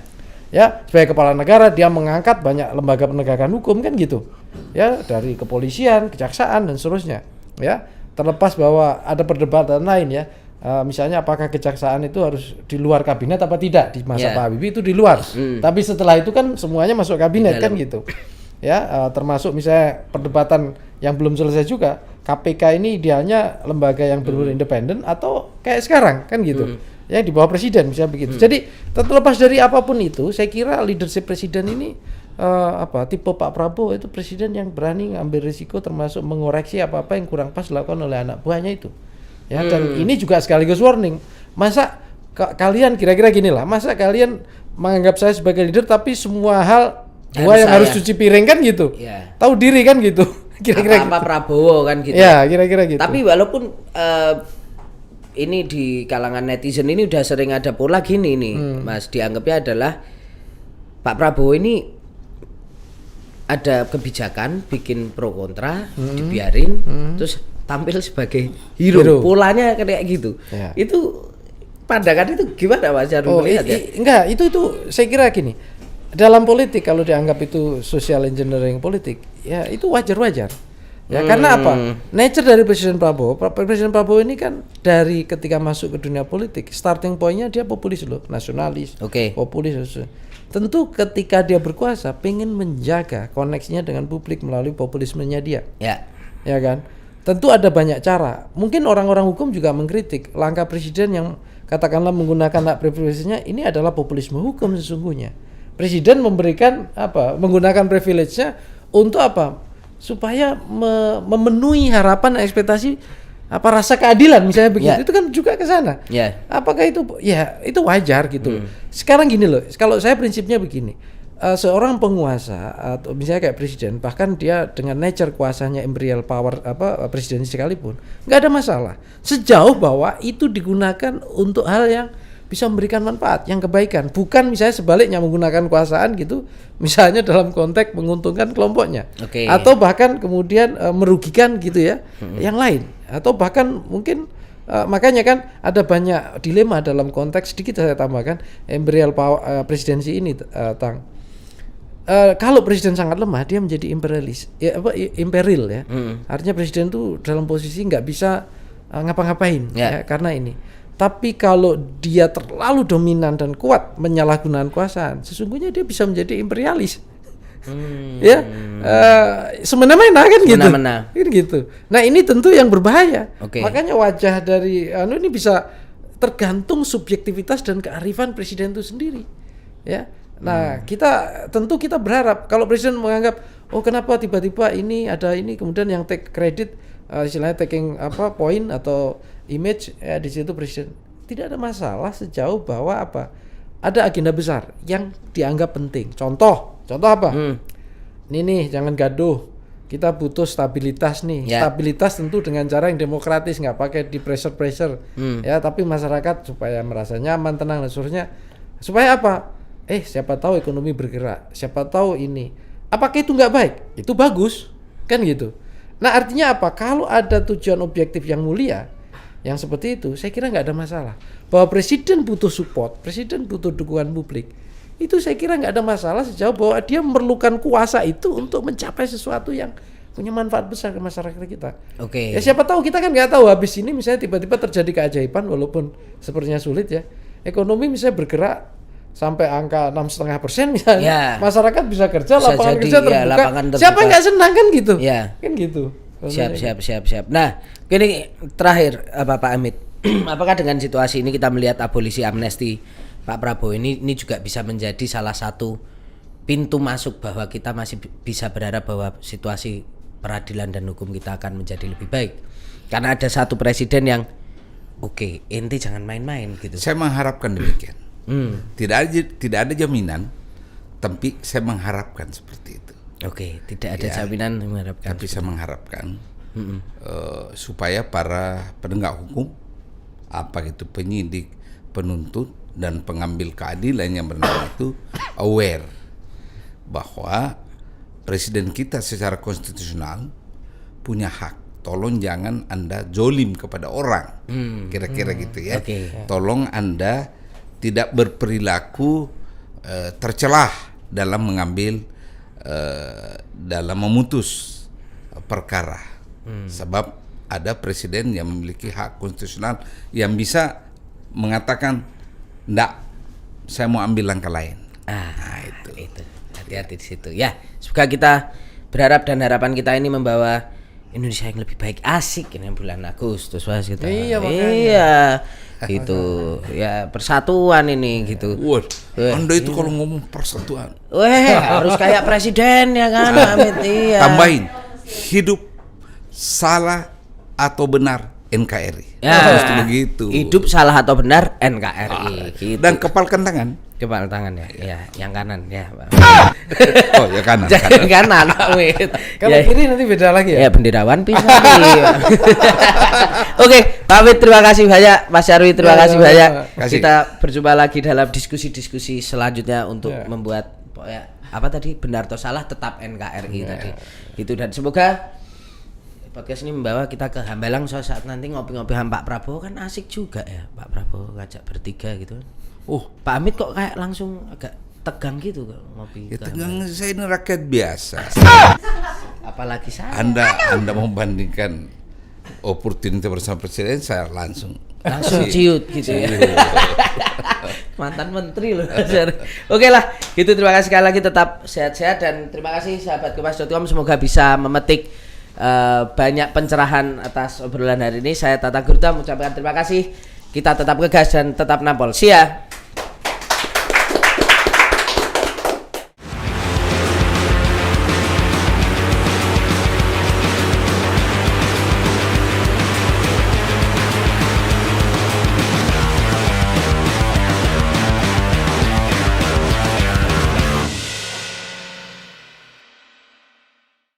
Ya, sebagai kepala negara dia mengangkat banyak lembaga penegakan hukum kan gitu. Ya, dari kepolisian, kejaksaan dan seterusnya. Ya, terlepas bahwa ada perdebatan lain ya. Misalnya apakah kejaksaan itu harus di luar kabinet apa tidak di masa Pak Habibie itu di luar. Tapi setelah itu kan semuanya masuk kabinet kan gitu. Ya, termasuk misalnya perdebatan yang belum selesai juga, KPK ini idealnya lembaga yang benar-benar independen atau kayak sekarang kan gitu. Ya di bawah presiden misalnya begitu. Jadi terlepas dari apapun itu, saya kira leadership presiden ini tipe Pak Prabowo itu presiden yang berani ngambil risiko termasuk mengoreksi apa-apa yang kurang pas dilakukan oleh anak buahnya itu. Ya, dan ini juga sekaligus warning. Masa kalian kira-kira gini lah, masa kalian menganggap saya sebagai leader tapi semua hal yang harus cuci piring kan gitu. Tahu diri kan gitu. Kira-kira apa Prabowo kan gitu. Ya, kira-kira gitu. Tapi walaupun ini di kalangan netizen ini udah sering ada pola gini nih, Mas, dianggapnya adalah Pak Prabowo ini ada kebijakan bikin pro kontra, dibiarin, terus tampil sebagai hero. Polanya kayak gitu. Itu pandangan itu gimana Mas Jarwo melihat ya? Enggak, itu saya kira gini. Dalam politik kalau dianggap itu social engineering politik, ya itu wajar-wajar. Ya karena apa? Nature dari Presiden Prabowo ini kan dari ketika masuk ke dunia politik, starting point-nya dia populis loh, nasionalis, populis. Tentu ketika dia berkuasa pengen menjaga koneksinya dengan publik melalui populismenya dia. Ya kan? Tentu ada banyak cara. Mungkin orang-orang hukum juga mengkritik langkah presiden yang katakanlah menggunakan hak privilege-nya ini adalah populisme hukum sesungguhnya. Presiden memberikan menggunakan privilege-nya untuk apa? Supaya memenuhi harapan ekspektasi rasa keadilan misalnya begitu. Itu kan juga ke sana. Apakah itu itu wajar gitu. Sekarang gini loh, kalau saya prinsipnya begini. Seorang penguasa atau misalnya kayak presiden, bahkan dia dengan nature kuasanya imperial power presiden sekalipun, nggak ada masalah sejauh bahwa itu digunakan untuk hal yang bisa memberikan manfaat, yang kebaikan, bukan misalnya sebaliknya menggunakan kekuasaan gitu, misalnya dalam konteks menguntungkan kelompoknya, atau bahkan kemudian merugikan gitu ya, yang lain, atau bahkan mungkin makanya kan ada banyak dilema dalam konteks, sedikit saya tambahkan imperial power presidensi ini, kalau presiden sangat lemah dia menjadi imperialis, imperial ya, artinya presiden tuh dalam posisi nggak bisa ngapa-ngapain ya, karena ini. Tapi kalau dia terlalu dominan dan kuat menyalahgunakan kekuasaan, sesungguhnya dia bisa menjadi imperialis. Ya, semena-mena kan gitu. Kan gitu. Nah ini tentu yang berbahaya. Makanya wajah dari ini bisa tergantung subjektivitas dan kearifan presiden itu sendiri. Ya. Nah kita berharap kalau presiden menganggap kenapa tiba-tiba ini ada ini kemudian yang take credit istilahnya taking point atau image di situ presiden tidak ada masalah sejauh bahwa ada agenda besar yang dianggap penting. Contoh apa? Ini nih jangan gaduh. Kita butuh stabilitas nih. Stabilitas tentu dengan cara yang demokratis, nggak pakai di pressure ya, tapi masyarakat supaya merasa nyaman, tenang dan seterusnya. Supaya apa? Siapa tahu ekonomi bergerak, siapa tahu ini. Apakah itu nggak baik? Itu bagus, kan gitu. Nah artinya apa? Kalau ada tujuan objektif yang mulia, yang seperti itu, saya kira nggak ada masalah. Bahwa presiden butuh support, presiden butuh dukungan publik, itu saya kira nggak ada masalah sejauh bahwa dia memerlukan kuasa itu untuk mencapai sesuatu yang punya manfaat besar ke masyarakat kita. Ya siapa tahu, kita kan nggak tahu habis ini misalnya tiba-tiba terjadi keajaiban walaupun sepertinya sulit ya. Ekonomi misalnya bergerak sampai angka 6,5% misalnya, masyarakat bisa kerja, lapangan kerja terbuka. Siapa nggak senang kan gitu? Kan gitu. Siap. Nah, ini terakhir Pak Amit, apakah dengan situasi ini kita melihat abolisi amnesti Pak Prabowo ini juga bisa menjadi salah satu pintu masuk bahwa kita masih bisa berharap bahwa situasi peradilan dan hukum kita akan menjadi lebih baik? Karena ada satu presiden yang ente jangan main-main gitu. Saya mengharapkan demikian. Tidak ada jaminan, tapi saya mengharapkan seperti itu. Tidak ada jaminan mengharapkan. Tapi saya mengharapkan supaya para penegak hukum, apa itu penyidik, penuntut dan pengambil keadilan yang bernama itu aware bahwa presiden kita secara konstitusional punya hak. Tolong jangan Anda zolim kepada orang, kira-kira gitu ya. Tolong Anda tidak berperilaku tercelah dalam mengambil, dalam memutus perkara. Sebab ada presiden yang memiliki hak konstitusional yang bisa mengatakan, "Ndak, saya mau ambil langkah lain." Nah, itu. Hati-hati di situ. Ya, semoga kita berharap dan harapan kita ini membawa Indonesia yang lebih baik. Asik ini bulan Agustus Mas gitu. Iya, makanya. Iya. Gitu. Ya, persatuan ini gitu. Anda itu kalau ngomong persatuan, Harus kayak presiden ya kan, Amit. Iya. tambahin hidup salah atau benar NKRI. Ya, Harus begitu. Hidup salah atau benar NKRI gitu. Dan kepalkan tangan. Kepala tangan ya. Ya, yang kanan ya. Oh, ya kanan. Jangan kanan, Amit. Kalau kiri nanti beda lagi ya. Ya benderawan bisa nih. Oke, pamit, terima kasih banyak Mas Nyarwi, terima kasih banyak. Kasih. Kita berjumpa lagi dalam diskusi-diskusi selanjutnya untuk membuat apa tadi, benar atau salah tetap NKRI tadi. Gitu, dan semoga podcast ini membawa kita ke Hambalang suatu saat nanti ngopi-ngopi sama Pak Prabowo, kan asik juga ya Pak Prabowo ngajak bertiga gitu. Pak Amit kok kayak langsung agak tegang gitu kok ngopi. Ya ke tegang, saya ini rakyat biasa. Apalagi saya. Anda membandingkan opportunity bersama presiden, saya langsung ciut gitu ya. Mantan menteri loh. Oke lah, gitu, terima kasih sekali lagi, tetap sehat-sehat, dan terima kasih sahabat Kompas.com, semoga bisa memetik banyak pencerahan atas obrolan hari ini. Saya Tata Gurta mengucapkan terima kasih. Kita tetap ngegas dan tetap nampol. See ya.